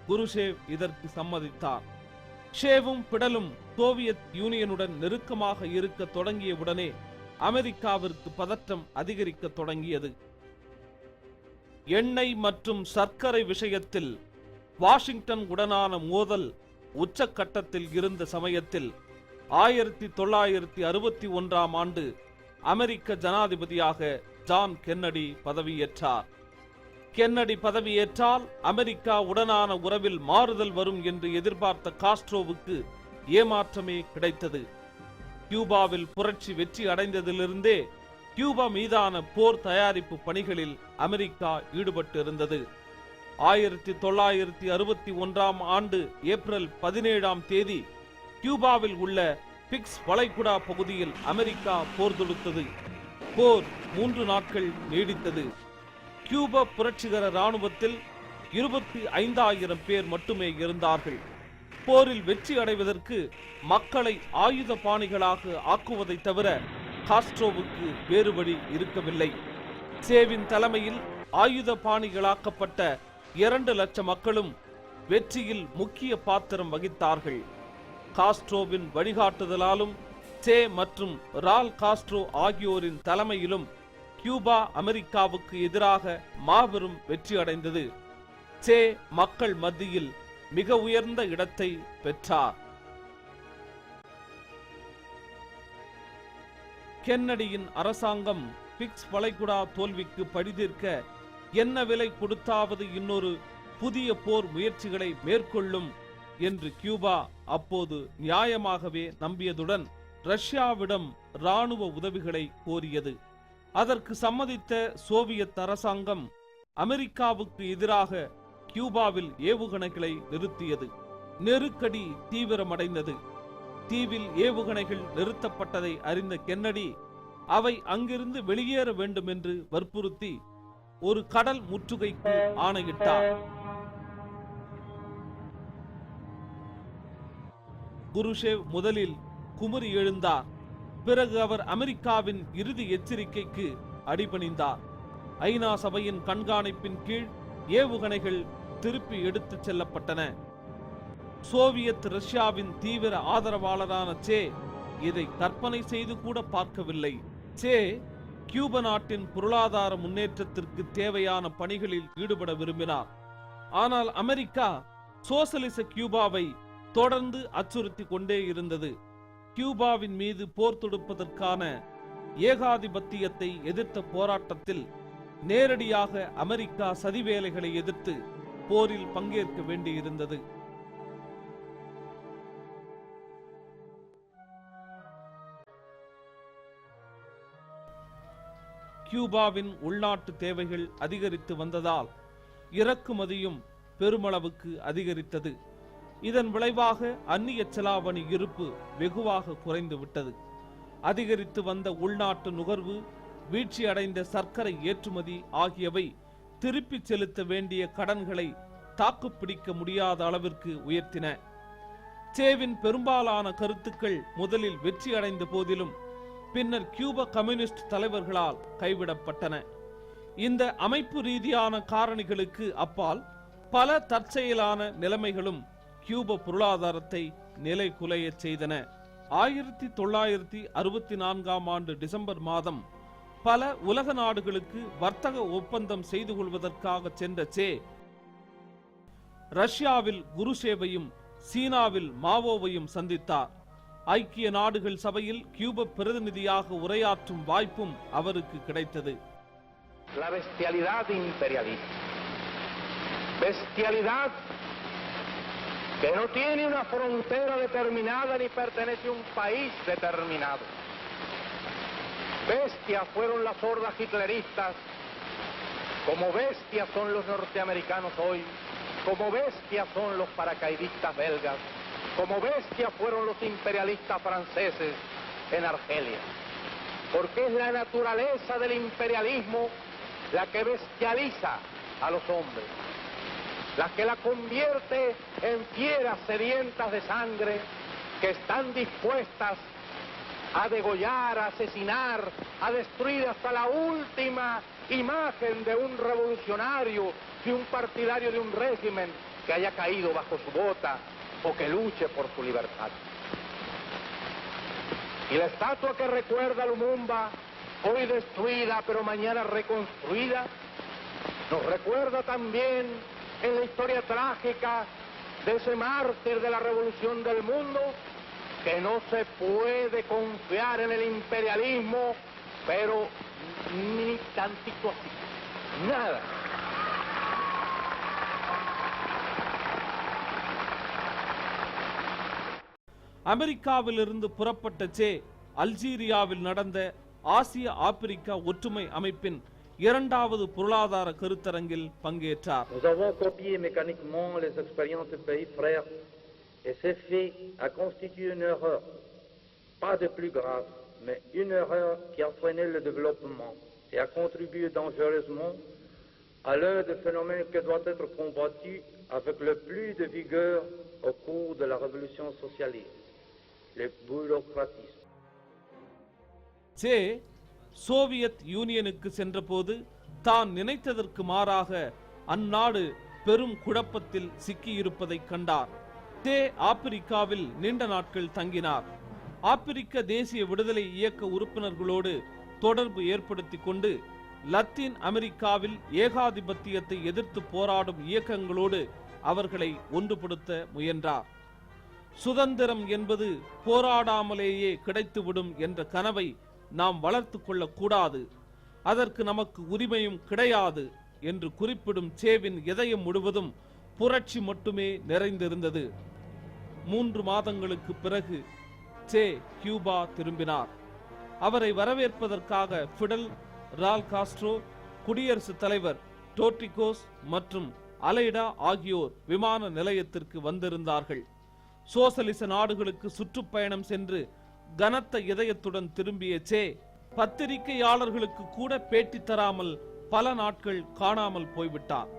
குருஷேவ் இதற்கு சம்மதித்தார். ஷேவும் பிடலும் சோவியத் யூனியனுடன் நெருக்கமாக இருக்க தொடங்கியவுடனே அமெரிக்காவிற்கு பதற்றம் அதிகரிக்க தொடங்கியது. எண்ணெய் மற்றும் சர்க்கரை விஷயத்தில் வாஷிங்டன் உடனான மோதல் உச்சக்கட்டத்தில் இருந்த சமயத்தில் 1961ஆம் ஆண்டு அமெரிக்க ஜனாதிபதியாக ஜான் கென்னடி பதவியேற்றார். கென்னடி பதவியேற்றால் அமெரிக்கா உடனான உறவில் மாறுதல் வரும் என்று எதிர்பார்த்த காஸ்ட்ரோவுக்கு ஏமாற்றமே கிடைத்தது. கியூபாவில் புரட்சி வெற்றி அடைந்ததிலிருந்தே கியூபா மீதான போர் தயாரிப்பு பணிகளில் அமெரிக்கா ஈடுபட்டிருந்தது. 1961ஆம் ஆண்டு ஏப்ரல் 17ஆம் தேதி கியூபாவில் உள்ள பிக்ஸ் வளைகுடா பகுதியில் அமெரிக்கா போர் தொடுத்தது. போர் 3 நாட்கள் நீடித்தது. கியூபா புரட்சிகர இராணுவத்தில் 25,000 பேர் மட்டுமே இருந்தார்கள். போரில் வெற்றி அடைவதற்கு மக்களை ஆயுத பாணிகளாக ஆக்குவதை தவிர காஸ்ட்ரோவுக்கு வேறு வழி இருக்கவில்லை. சேவின் தலைமையில் ஆயுத பாணிகளாக்கப்பட்ட 2 லட்சம் மக்களும் வெற்றியில் முக்கிய பாத்திரம் வகித்தார்கள். காஸ்ட்ரோவின் வழிகாட்டுதலாலும் சே மற்றும் ரால் காஸ்ட்ரோ ஆகியோரின் தலைமையிலும் கியூபா அமெரிக்காவுக்கு எதிராக மாபெரும் வெற்றி அடைந்தது. சே மக்கள் மத்தியில் மிக உயர்ந்த இடத்தை பெற்றார். கென்னடியின் அரசாங்கம் பிக்ஸ் வளைகுடா தோல்விக்கு பழிதீர்க்க என்ன விலை கொடுத்தாவது இன்னொரு புதிய போர் முயற்சிகளை மேற்கொள்ளும் என்று கியூபா அப்போது நியாயமாகவே நம்பியதுடன் ரஷ்யாவிடம் இராணுவ உதவிகளை கோரியது. அதற்கு சம்மதித்த சோவியத் அரசாங்கம் அமெரிக்காவுக்கு எதிராக கியூபாவில் ஏவுகணைகளை நிறுத்தியது. நெருக்கடி தீவிரமடைந்தது. தீவில் ஏவுகணைகள் நிறுத்தப்பட்டதை அறிந்த கென்னடி அவை அங்கிருந்து வெளியேற வேண்டும் என்று வற்புறுத்தி ஒரு கடல் முற்றுகைக்கு ஆணையிட்டார். குருஷேவ் முதலில் குமுறி எழுந்தார். பிறகு அவர் அமெரிக்காவின் இறுதி எச்சரிக்கைக்கு அடிபணிந்தார். ஐநா சபையின் கண்காணிப்பின் கீழ் ஏவுகணைகள் திருப்பி எடுத்துச் செல்லப்பட்டன. சோவியத் ரஷ்யாவின் தீவிர ஆதரவாளரான சே இதை கற்பனை செய்து கூட பார்க்கவில்லை. சே கியூபா நாட்டின் பொருளாதார முன்னேற்றத்திற்கு தேவையான பணிகளில் ஈடுபட விரும்பினார். ஆனால் அமெரிக்கா சோசலிச கியூபாவை தொடர்ந்து அச்சுறுத்தி கொண்டே இருந்தது. கியூபாவின் மீது போர் தொடுப்பதற்கான ஏகாதிபத்தியத்தை எதிர்த்த போராட்டத்தில் நேரடியாக அமெரிக்கா சதி வேலைகளை எதிர்த்து போரில் பங்கேற்க வேண்டியிருந்தது. கியூபாவின் உள்நாட்டு தேவைகள் அதிகரித்து வந்ததால் இறக்குமதியும் பெருமளவுக்கு அதிகரித்தது. இதன் விளைவாக அந்நிய செலாவணி இருப்பு வெகுவாக குறைந்து விட்டது. அதிகரித்து வந்த உள்நாட்டு நுகர்வு, வீழ்ச்சியடைந்த சர்க்கரை ஏற்றுமதி ஆகியவை திருப்பி செலுத்த வேண்டிய கடன்களை தாக்குப்பிடிக்க முடியாத அளவிற்கு உயர்த்தின. சேவின் பெரும்பாலான கருத்துக்கள் முதலில் வெற்றி அடைந்த போதிலும் பின்னர் கியூபா கம்யூனிஸ்ட் தலைவர்களால் கைவிடப்பட்டன. இந்த அமைப்பு ரீதியான காரணிகளுக்கு அப்பால் பல தற்செயலான நிலைமைகளும் கியூபா பொருளாதாரத்தை நிலைகுலைய செய்தன. 1964ஆம் ஆண்டு டிசம்பர் மாதம் பல உலக நாடுகளுக்கு வர்த்தக ஒப்பந்தம் செய்து கொள்வதற்காக சென்ற சே ரஷ்யாவில் குருஷேவையும் சீனாவில் மாவோவையும் சந்தித்தார். ஐக்கிய நாடுகள் சபையில் கியூபா பிரதிநிதியாக உரையாற்றும் வாய்ப்பும் அவருக்கு கிடைத்தது. La bestialidad imperialista. Bestialidad que no tiene una frontera determinada ni pertenece a un país determinado. Bestias fueron las hordas hitleristas, como bestias son los norteamericanos hoy, como bestias son los paracaidistas belgas, como bestias fueron los imperialistas franceses en Argelia. Porque es la naturaleza del imperialismo la que bestializa a los hombres. la que la convierte en fieras sedientas de sangre que están dispuestas a degollar, a asesinar, a destruir hasta la última imagen de un revolucionario, de un partidario de un régimen que haya caído bajo su bota o que luche por su libertad. Y la estatua que recuerda a Lumumba, hoy destruida pero mañana reconstruida, nos recuerda también en la historia trágica de ese mártir de la revolución del mundo, que no se puede confiar en el imperialismo, pero ni tantito así, nada. அமெரிக்காவிலிருந்து புறப்பட்ட சே அல்ஜீரியாவில் நடந்த ஆசிய Africa ஒற்றுமை அமைப்பின் இரண்டாவது பொருளாதார கருத்தரங்கில் பங்கேற்றார். Nous avons copié mécaniquement les expériences des pays frères et ces faits a constitué une erreur, pas de plus grave, mais une erreur qui a freiné le développement et a contribué dangereusement à l'un des phénomènes qui doit être combattu avec le plus de vigueur au cours de la révolution socialiste, le bureaucratisme. Say Soviet யூனியனுக்கு சென்றபோது தான் நினைத்ததற்கு மாறாக அந்நாடு பெரும் குழப்பத்தில் சிக்கியிருப்பதை கண்டார். சே ஆப்பிரிக்காவில் நீண்ட நாட்கள் தங்கினார். ஆப்பிரிக்க தேசிய விடுதலை இயக்க உறுப்பினர்களோடு தொடர்பு ஏற்படுத்தி கொண்டு லத்தீன் அமெரிக்காவில் ஏகாதிபத்தியத்தை எதிர்த்து போராடும் இயக்கங்களோடு அவர்களை ஒன்றுபடுத்த முயன்றார். சுதந்திரம் என்பது போராடாமலேயே கிடைத்துவிடும் என்ற கனவை நாம் வளர்த்து கொள்ளக்கூடாது, அதற்கு நமக்கு உரிமையும் கிடையாது என்று குறிப்பிடும் சேவின் இதயம் முழுவதும் புரட்சி மட்டுமே நிறைந்திருந்தது. 3 மாதங்களுக்கு பிறகு சே கியூபா திரும்பினார். அவரை வரவேற்பதற்காக ஃபிடல், ரால் காஸ்ட்ரோ, குடியரசுத் தலைவர் டோர்டிகோஸ் மற்றும் அலைடா ஆகியோர் விமான நிலையத்திற்கு வந்திருந்தார்கள். சோசலிச நாடுகளுக்கு சுற்றுப்பயணம் சென்று கனத்த இதயத்துடன் திரும்பிய சே பத்திரிகையாளர்களுக்கு கூட பேட்டி தராமல் பல நாட்கள் காணாமல் போய்விட்டார்.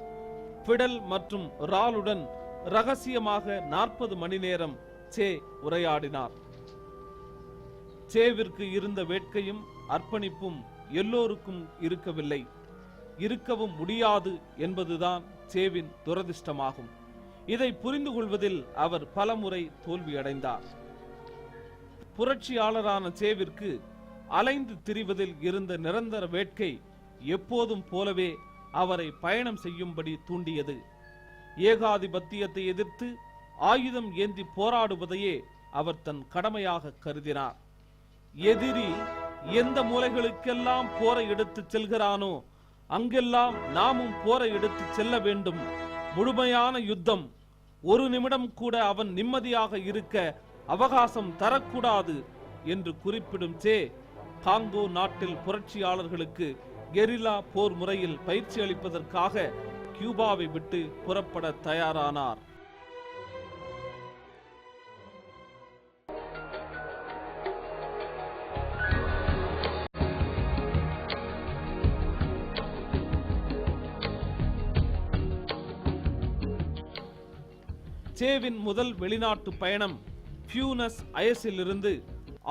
ஃபிடல் மற்றும் ராலுடன் ரகசியமாக 40 மணி நேரம் சே உரையாடினார். சேவிற்கு இருந்த வேட்கையும் அர்ப்பணிப்பும் எல்லோருக்கும் இருக்கவில்லை, இருக்கவும் முடியாது என்பதுதான் சேவின் துரதிர்ஷ்டமாகும். இதை புரிந்து கொள்வதில் அவர் பலமுறை தோல்வியடைந்தார். புரட்சியாளரான சேவிற்கு அலைந்து திரிவதில் இருந்த நிரந்தர வேட்கை எப்போதும் போலவே அவரை பயணம் செய்யும்படி தூண்டியது. ஏகாதிபத்தியத்தை எதிர்த்து ஆயுதம் ஏந்தி போராடுவதையே அவர் தன் கடமையாக கருதினார். எதிரி எந்த மூலைகளுக்கெல்லாம் போரை எடுத்து செல்கிறானோ அங்கெல்லாம் நாமும் போரை எடுத்து செல்ல வேண்டும். முழுமையான யுத்தம், ஒரு நிமிடம் கூட அவன் நிம்மதியாக இருக்க அவகாசம் தரக்கூடாது என்று குறிப்பிடும் சே காங்கோ நாட்டில் புரட்சியாளர்களுக்கு கெரில்லா போர் முறையில் பயிற்சி அளிப்பதற்காக கியூபாவை விட்டு புறப்பட தயாரானார். சேவின் முதல் வெளிநாட்டு பயணம் பியூனஸ் அயர்ஸிலிருந்து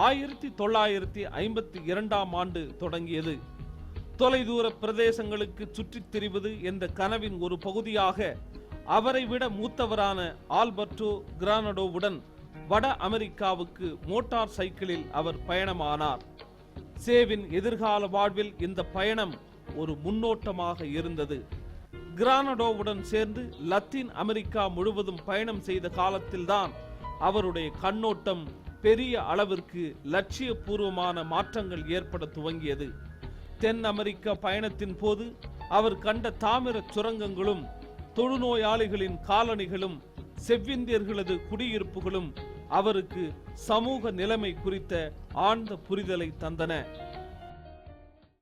1952 ஆண்டு தொடங்கியது. தொலைதூர பிரதேசங்களுக்கு சுற்றித் திரிவது என்ற கனவின் ஒரு பகுதியாக அவரை விட மூத்தவரான ஆல்பர்டோ கிரானடோவுடன் வட அமெரிக்காவுக்கு மோட்டார் சைக்கிளில் அவர் பயணமானார். சேவின் எதிர்கால வாழ்வில் இந்த பயணம் ஒரு முன்னோட்டமாக இருந்தது. கிரானடோவுடன் சேர்ந்து லத்தீன் அமெரிக்கா முழுவதும் பயணம் செய்த காலத்தில்தான் அவருடைய கண்ணோட்டம் பெரிய அளவிற்கு லட்சியபூர்வமான மாற்றங்கள் ஏற்பட துவங்கியது. தென் அமெரிக்க பயணத்தின் போது அவர் கண்ட தாமிர சுரங்கங்களும் தொழுநோயாளிகளின் காலனிகளும் செவ்விந்தியர்களது குடியிருப்புகளும் அவருக்கு சமூக நிலைமை குறித்த ஆழ்ந்த புரிதலை தந்தன.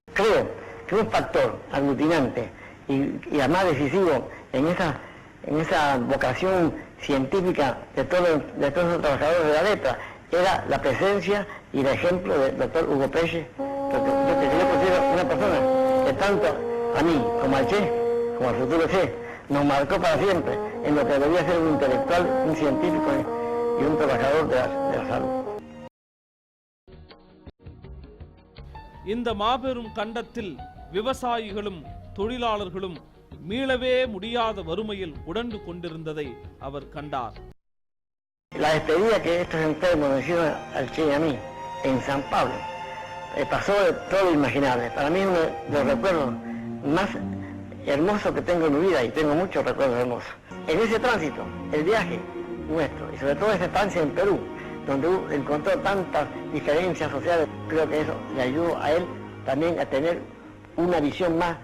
Creo que un factor aglutinante y además decisivo en esa vocación científica de todos los trabajadores de la letra era la presencia y el ejemplo del doctor Hugo Peche, porque yo considero una persona que tanto a mí como al Che, como al futuro Che, nos marcó para siempre en lo que debería ser un intelectual, un científico y un trabajador de la salud. இந்த மாபெரும் கண்டத்தில் விவசாயிகளும் தொழிலாளர்களும் மீளவே முடியாத வறுமையில் உடண்டு கொண்டிருந்ததை அவர் கண்டார். La despedida que estos enfermos nos hicieron al Che y a mí en San Pablo pasó de todo lo imaginable. Para mí uno de los recuerdos más hermosos que tengo en mi vida, y tengo muchos recuerdos hermosos. En ese tránsito, el viaje nuestro, y sobre todo esa estancia en Perú, donde encontró tantas diferencias sociales, creo que eso le ayudó a él también a tener una visión más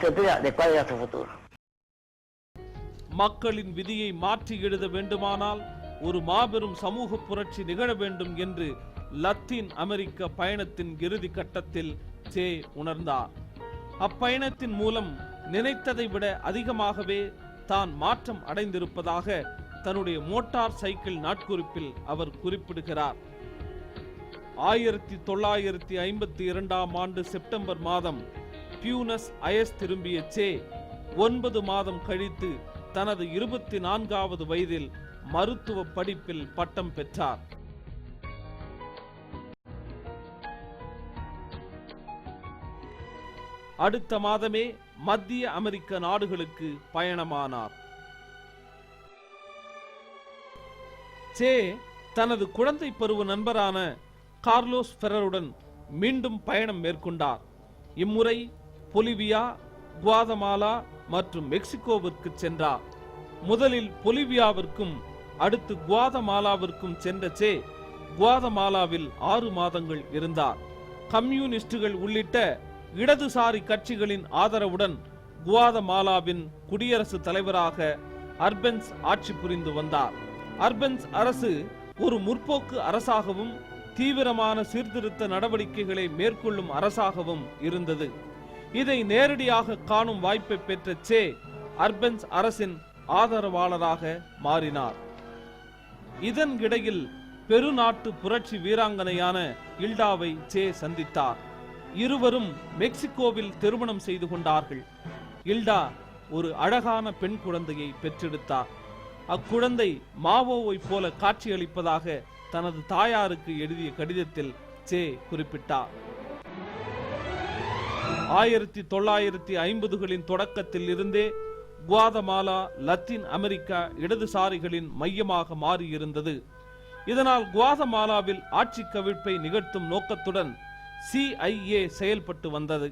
certera de cuál era su futuro. மக்களின் விதியை மாற்றி எழுத வேண்டுமானால் ஒரு மாபெரும் சமூக புரட்சி நிகழ வேண்டும் என்று லத்தீன் அமெரிக்க பயணத்தின் இறுதி கட்டத்தில் சே உணர்ந்தார். அப்பயணத்தின் மூலம் நினைத்ததை விட அதிகமாகவே தான் மாற்றம் அடைந்திருப்பதாக தன்னுடைய மோட்டார் சைக்கிள் நாட்குறிப்பில் அவர் குறிப்பிடுகிறார். 1952 ஆண்டு செப்டம்பர் மாதம் பியூனஸ் அயர்ஸ் திரும்பிய சே 9 மாதம் கழித்து தனது 24வது வயதில் மருத்துவ படிப்பில் பட்டம் பெற்றார். அடுத்த மாதமே மத்திய அமெரிக்க நாடுகளுக்கு பயணமானார். சே தனது குழந்தை பருவ நண்பரான கார்லோஸ் ஃபெரருடன் மீண்டும் பயணம் மேற்கொண்டார். இம்முறை பொலிவியா, குவாதமாலா மற்றும் மெக்சிகோவிற்கு சென்றார். முதலில் பொலிவியாவிற்கும் அடுத்து குவாதமாலாவிற்கும் சென்ற சே குவாதமாலாவில் 6 மாதங்கள் இருந்தார். கம்யூனிஸ்டுகள் உள்ளிட்ட இடதுசாரி கட்சிகளின் ஆதரவுடன் குவாதமாலாவின் குடியரசுத் தலைவராக அர்பென்ஸ் ஆட்சி புரிந்து வந்தார். அர்பென்ஸ் அரசு ஒரு முற்போக்கு அரசாகவும் தீவிரமான சீர்திருத்த நடவடிக்கைகளை மேற்கொள்ளும் அரசாகவும் இருந்தது. இதை நேரடியாக காணும் வாய்ப்பை பெற்ற சே அர்பென்ஸ் அரசின் ஆதரவாளராக மாறினார். இதன் இடையில் பெருநாட்டு புரட்சி வீராங்கனையான இல்டாவை சே சந்தித்தார். இருவரும் மெக்சிகோவில் திருமணம் செய்து கொண்டார்கள். இல்டா ஒரு அழகான பெண் குழந்தையை பெற்றெடுத்தார். அக்குழந்தை மாவோவை போல காட்சியளிப்பதாக தனது தாயாருக்கு எழுதிய கடிதத்தில் சே குறிப்பிட்டார். 1950களின் தொடக்கத்தில் இருந்தே குவாதமாலா லத்தீன் அமெரிக்கா இடதுசாரிகளின் மையமாக மாறியிருந்தது. இதனால் குவாதமாலாவில் ஆட்சி கவிழ்ப்பை நிகழ்த்தும் நோக்கத்துடன் CIA செயல்பட்டு வந்தது.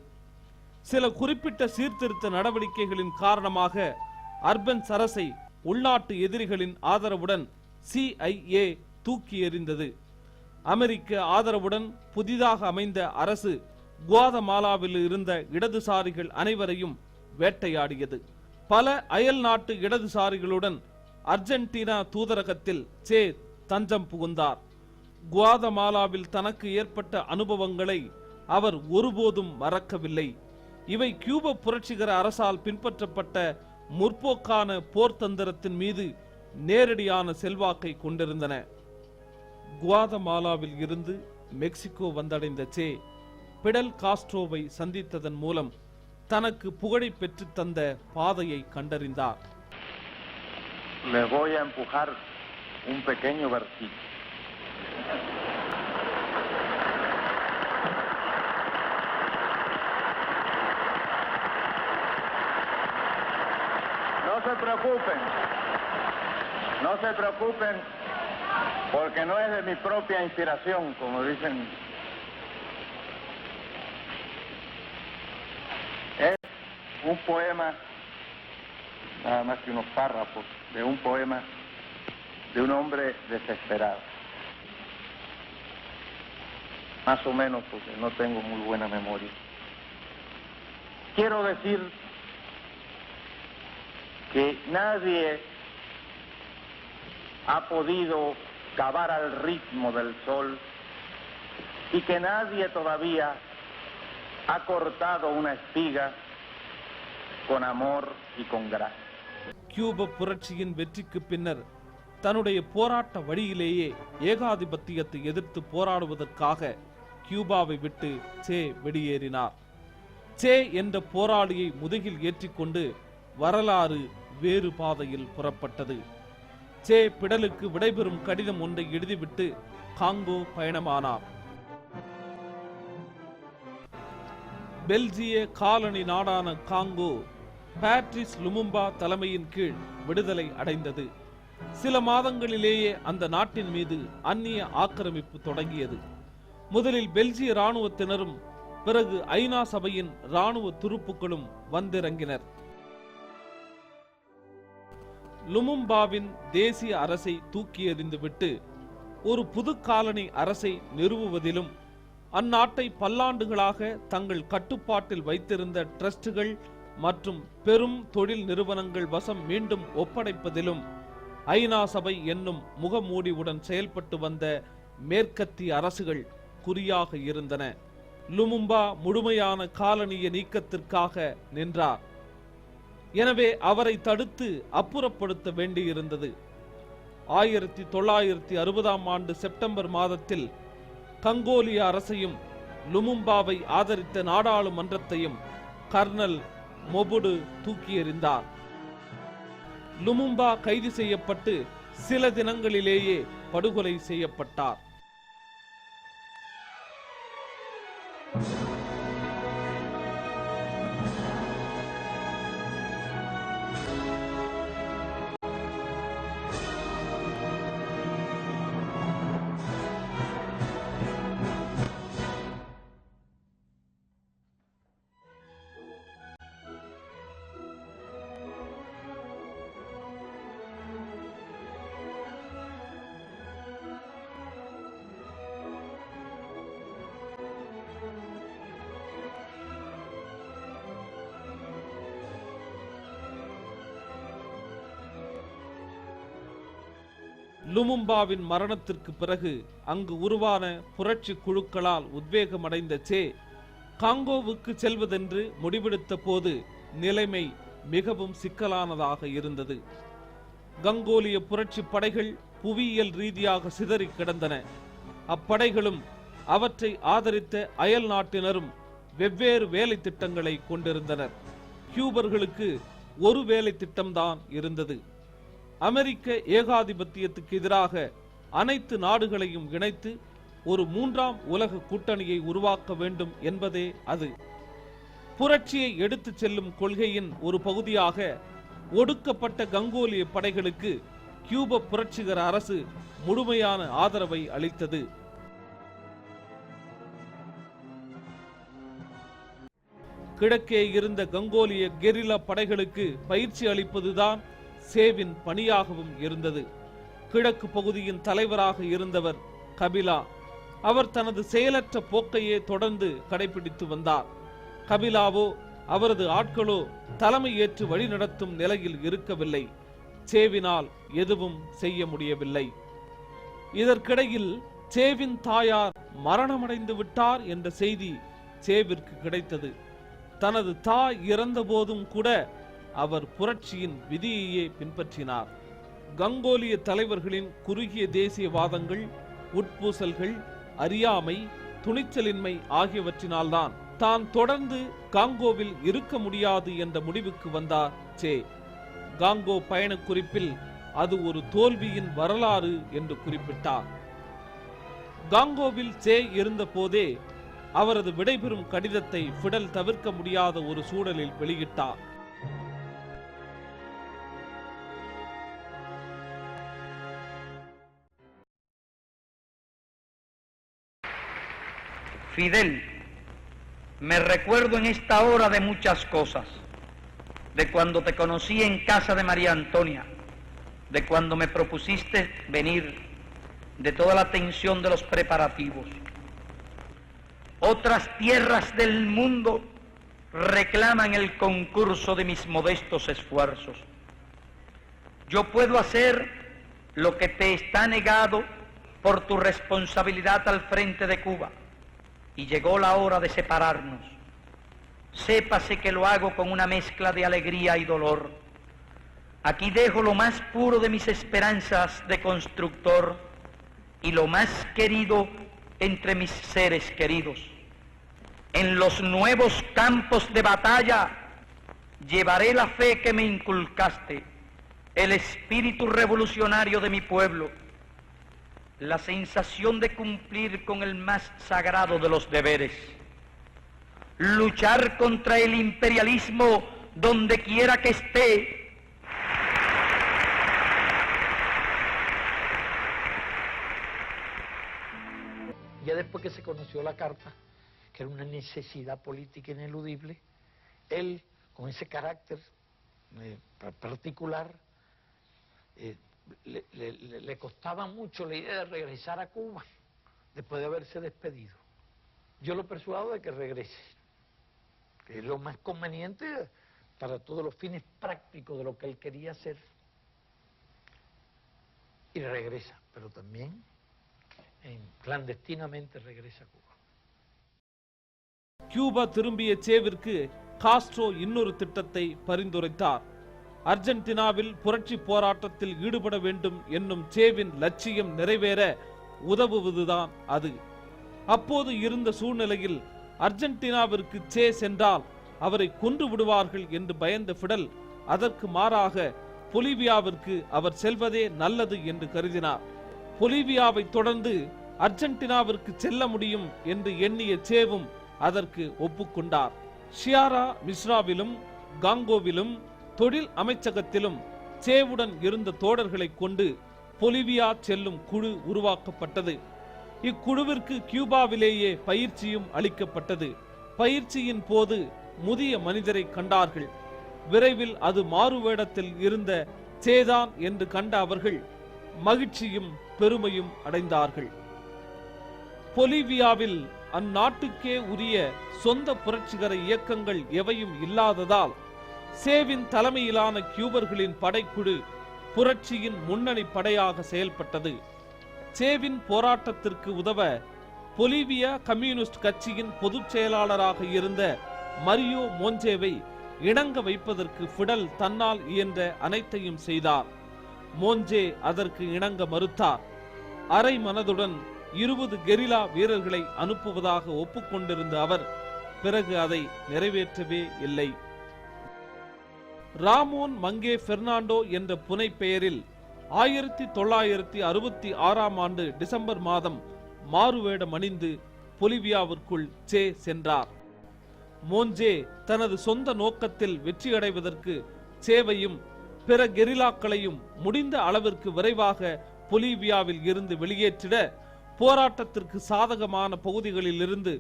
சில குறிப்பிட்ட சீர்திருத்த நடவடிக்கைகளின் காரணமாக அர்பென்ஸ் அரசை உள்நாட்டு எதிரிகளின் ஆதரவுடன் CIA தூக்கி எறிந்தது. அமெரிக்க ஆதரவுடன் புதிதாக அமைந்த அரசு குவாதமாலாவில் இருந்த இடதுசாரிகள் அனைவரையும் வேட்டையாடியது. பல அயல் நாட்டு இடதுசாரிகளுடன் அர்ஜென்டினா தூதரகத்தில் சே தஞ்சம் புகுந்தார். குவாதமாலாவில் தனக்கு ஏற்பட்ட அனுபவங்களை அவர் ஒருபோதும் மறக்கவில்லை. இவை கியூப புரட்சிகர அரசால் பின்பற்றப்பட்ட முற்போக்கான போர் தந்திரத்தின் மீது நேரடியான செல்வாக்கை கொண்டிருந்தன. குவாதமாலாவில் இருந்து மெக்சிகோ வந்தடைந்த சே பிடல் காஸ்ட்ரோவை சந்தித்ததன் மூலம் தனக்கு புகழை பெற்று தந்த பாதையை கண்டறிந்தார். Les voy a empujar un pequeño versito. No se preocupen, porque no es de mi propia inspiración, como dicen. Es un poema, nada más que unos párrafos de un poema de un hombre desesperado. Más o menos, porque no tengo muy buena memoria. Quiero decir que nadie ha podido cavar al ritmo del sol y que nadie todavía ha cortado una espiga con amor y con gracia. கியூப புரட்சியின் வெற்றிக்கு பின்னர் தன்னுடைய போராட்ட வழியிலேயே ஏகாதிபத்தியத்தை எதிர்த்து போராடுவதற்காக கியூபாவை விட்டு சே வெளியேறினார். சே என்ற போராளியை முதுகில் ஏற்றிக்கொண்டு வரலாறு வேறு பாதையில் புறப்பட்டது. சே பிடலுக்கு விடைபெறும் கடிதம் ஒன்றை எழுதிவிட்டு காங்கோ பயணமானார். பெல்ஜிய காலனி நாடான காங்கோ பேட்ரிஸ் லுமும்பா தலைமையின் கீழ் விடுதலை அடைந்தது. சில மாதங்களிலேயே அந்த நாட்டின் மீது அந்நிய ஆக்கிரமிப்பு தொடங்கியது. முதலில் பெல்ஜிய இராணுவத்தினரும் பிறகு ஐநா சபையின் இராணுவ துருப்புக்களும் வந்திறங்கினர். லுமும்பாவின் தேசிய அரசை தூக்கி எறிந்துவிட்டு ஒரு புது காலனி அரசை நிறுவுவதிலும் அந்நாட்டை பல்லாண்டுகளாக தங்கள் கட்டுப்பாட்டில் வைத்திருந்த ட்ரஸ்டுகள் மற்றும் பெரும் தொழில் நிறுவனங்கள் வசம் மீண்டும் ஒப்படைப்பதிலும் ஐநா சபை என்னும் முகமூடியுடன் செயல்பட்டு வந்த மேற்கத்திய அரசுகள் குறியாக இருந்தன. லுமும்பா முழுமையான காலனிய நீக்கத்திற்காக நின்றார். எனவே அவரை தடுத்து அப்புறப்படுத்த வேண்டியிருந்தது. 1960ஆம் ஆண்டு செப்டம்பர் மாதத்தில் கங்கோலிய அரசையும் லுமும்பாவை ஆதரித்த நாடாளுமன்றத்தையும் கர்னல் மொபுடு தூக்கி எறிந்தார். லுமும்பா கைது செய்யப்பட்டு சில தினங்களிலேயே படுகொலை செய்யப்பட்டார். லுமும்பாவின் மரணத்திற்கு பிறகு அங்கு உருவான புரட்சி குழுக்களால் உத்வேகமடைந்த சே காங்கோவுக்கு செல்வதென்று முடிவெடுத்த போது நிலைமை மிகவும் சிக்கலானதாக இருந்தது. கங்கோலிய புரட்சி படைகள் புவியியல் ரீதியாக சிதறி கிடந்தன. அப்படைகளும் அவற்றை ஆதரித்த அயல் நாட்டினரும் வெவ்வேறு வேலை திட்டங்களை கொண்டிருந்தனர். கியூபர்களுக்கு ஒரு வேலை திட்டம்தான் இருந்தது. அமெரிக்க ஏகாதிபத்தியத்துக்கு எதிராக அனைத்து நாடுகளையும் இணைத்து ஒரு மூன்றாம் உலக கூட்டணியை உருவாக்க வேண்டும் என்பதே அது. புரட்சியை எடுத்துச் செல்லும் கொள்கையின் ஒரு பகுதியாக ஒடுக்கப்பட்ட கங்கோலிய படைகளுக்கு கியூப புரட்சிகர அரசு முழுமையான ஆதரவை அளித்தது. கிழக்கே இருந்த கங்கோலிய கெரில்லா படைகளுக்கு பயிற்சி அளிப்பதுதான் சேவின் பணியாகவும் இருந்தது. கிழக்கு பகுதியின் தலைவராக இருந்தவர் கபிலா. அவர் தனது செயலற்ற போக்கையே தொடர்ந்து கடைபிடித்து வந்தார். கபிலாவோ அவரது ஆட்களோ தலைமை ஏற்று வழிநடத்தும் நிலையில் இருக்கவில்லை. சேவினால் எதுவும் செய்ய முடியவில்லை. இதற்கிடையில் சேவின் தாயார் மரணமடைந்து விட்டார் என்ற செய்தி சேவிற்கு கிடைத்தது. தனது தாய் இறந்த போதும் கூட அவர் புரட்சியின் விதியையே பின்பற்றினார். கங்கோலிய தலைவர்களின் குறுகிய தேசியவாதங்கள், உட்பூசல்கள், அறியாமை, துணிச்சலின்மை ஆகியவற்றினால்தான் தான் தொடர்ந்து காங்கோவில் இருக்க முடியாது என்ற முடிவுக்கு வந்தார் சே. காங்கோ பயண குறிப்பில் அது ஒரு தோல்வியின் வரலாறு என்று குறிப்பிட்டார். காங்கோவில் சே இருந்த போதே அவரது விடைபெறும் கடிதத்தை ஃபிடல் தவிர்க்க முடியாத ஒரு சூழலில் வெளியிட்டார். Fidel, me recuerdo en esta hora de muchas cosas, de cuando te conocí en casa de María Antonia, de cuando me propusiste venir, de toda la tensión de los preparativos. Otras tierras del mundo reclaman el concurso de mis modestos esfuerzos. Yo puedo hacer lo que te está negado por tu responsabilidad al frente de Cuba. Y llegó la hora de separarnos. Sépase que lo hago con una mezcla de alegría y dolor. Aquí dejo lo más puro de mis esperanzas de constructor y lo más querido entre mis seres queridos. En los nuevos campos de batalla llevaré la fe que me inculcaste, el espíritu revolucionario de mi pueblo, la sensación de cumplir con el más sagrado de los deberes, luchar contra el imperialismo donde quiera que esté. Ya después que se conoció la carta, que era una necesidad política ineludible, él, con ese carácter particular, le costaba mucho la idea de regresar a Cuba después de haberse despedido. Yo lo persuado de que regrese, que es lo más conveniente para todos los fines prácticos de lo que él quería hacer. Y regresa, pero también clandestinamente regresa a Cuba. Cuba திரும்பிய சேவிற்கு Castro இன்னொரு திட்டத்தை பரிந்துரைத்தார். அர்ஜென்டினாவில் புரட்சி போராட்டத்தில் ஈடுபட வேண்டும் என்னும் சேவின் லட்சியம் நிறைவேற உதவுவதுதான் அது. அப்போது இருந்த சூழ்நிலையில் அர்ஜென்டினாவிற்கு சே சென்றால் அவரை கொன்று விடுவார்கள் என்று பயந்த ஃபிடல் அதற்கு மாறாக பொலிவியாவிற்கு அவர் செல்வதே நல்லது என்று கருதினார். பொலிவியாவை தொடர்ந்து அர்ஜென்டினாவிற்கு செல்ல முடியும் என்று எண்ணிய சேவும் அதற்கு ஒப்புக்கொண்டார். ஷியாரா மிஸ்ராவிலும் காங்கோவிலும் தொழில் அமைச்சகத்திலும் சேவுடன் இருந்த தோழர்களை கொண்டு பொலிவியா செல்லும் குழு உருவாக்கப்பட்டது. இக்குழுவிற்கு கியூபாவிலேயே பயிற்சியும் அளிக்கப்பட்டது. பயிற்சியின் போது முதிய மனிதரை கண்டார்கள். விரைவில் அது மாறுவேடத்தில் இருந்த சேதான் என்று கண்ட அவர்கள் மகிழ்ச்சியும் பெருமையும் அடைந்தார்கள். பொலிவியாவில் அந்நாட்டுக்கே உரிய சொந்த புரட்சிகர இயக்கங்கள் எவையும் இல்லாததால் சேவின் தலைமையிலான கியூபர்களின் படைக்குழு புரட்சியின் முன்னணி படையாக செயல்பட்டது. சேவின் போராட்டத்திற்கு உதவ பொலிவியா கம்யூனிஸ்ட் கட்சியின் பொதுச் செயலாளராக இருந்த மரியோ மோஞ்சேவை இணங்க வைப்பதற்கு ஃபிடல் தன்னால் இயன்ற அனைத்தையும் செய்தார். மோஞ்சே அதற்கு இணங்க மறுத்தார். அரை மனதுடன் 20 கெரில்லா வீரர்களை அனுப்புவதாக ஒப்புக்கொண்டிருந்த அவர் பிறகு அதை நிறைவேற்றவே இல்லை. ராமோன் மங்கே பெர்னாண்டோ என்ற புனை பெயரில் 1966 ஆண்டு டிசம்பர் மாதம் மாறுவேடம் அணிந்து பொலிவியாவிற்குள் சே சென்றார். மோஞ்சே தனது சொந்த நோக்கத்தில் வெற்றியடைவதற்கு சேவையும் பிற கெரில்லாக்களையும் முடிந்த அளவிற்கு விரைவாக பொலிவியாவில் இருந்து வெளியேற்றிட போராட்டத்திற்கு சாதகமான பகுதிகளில் இருந்து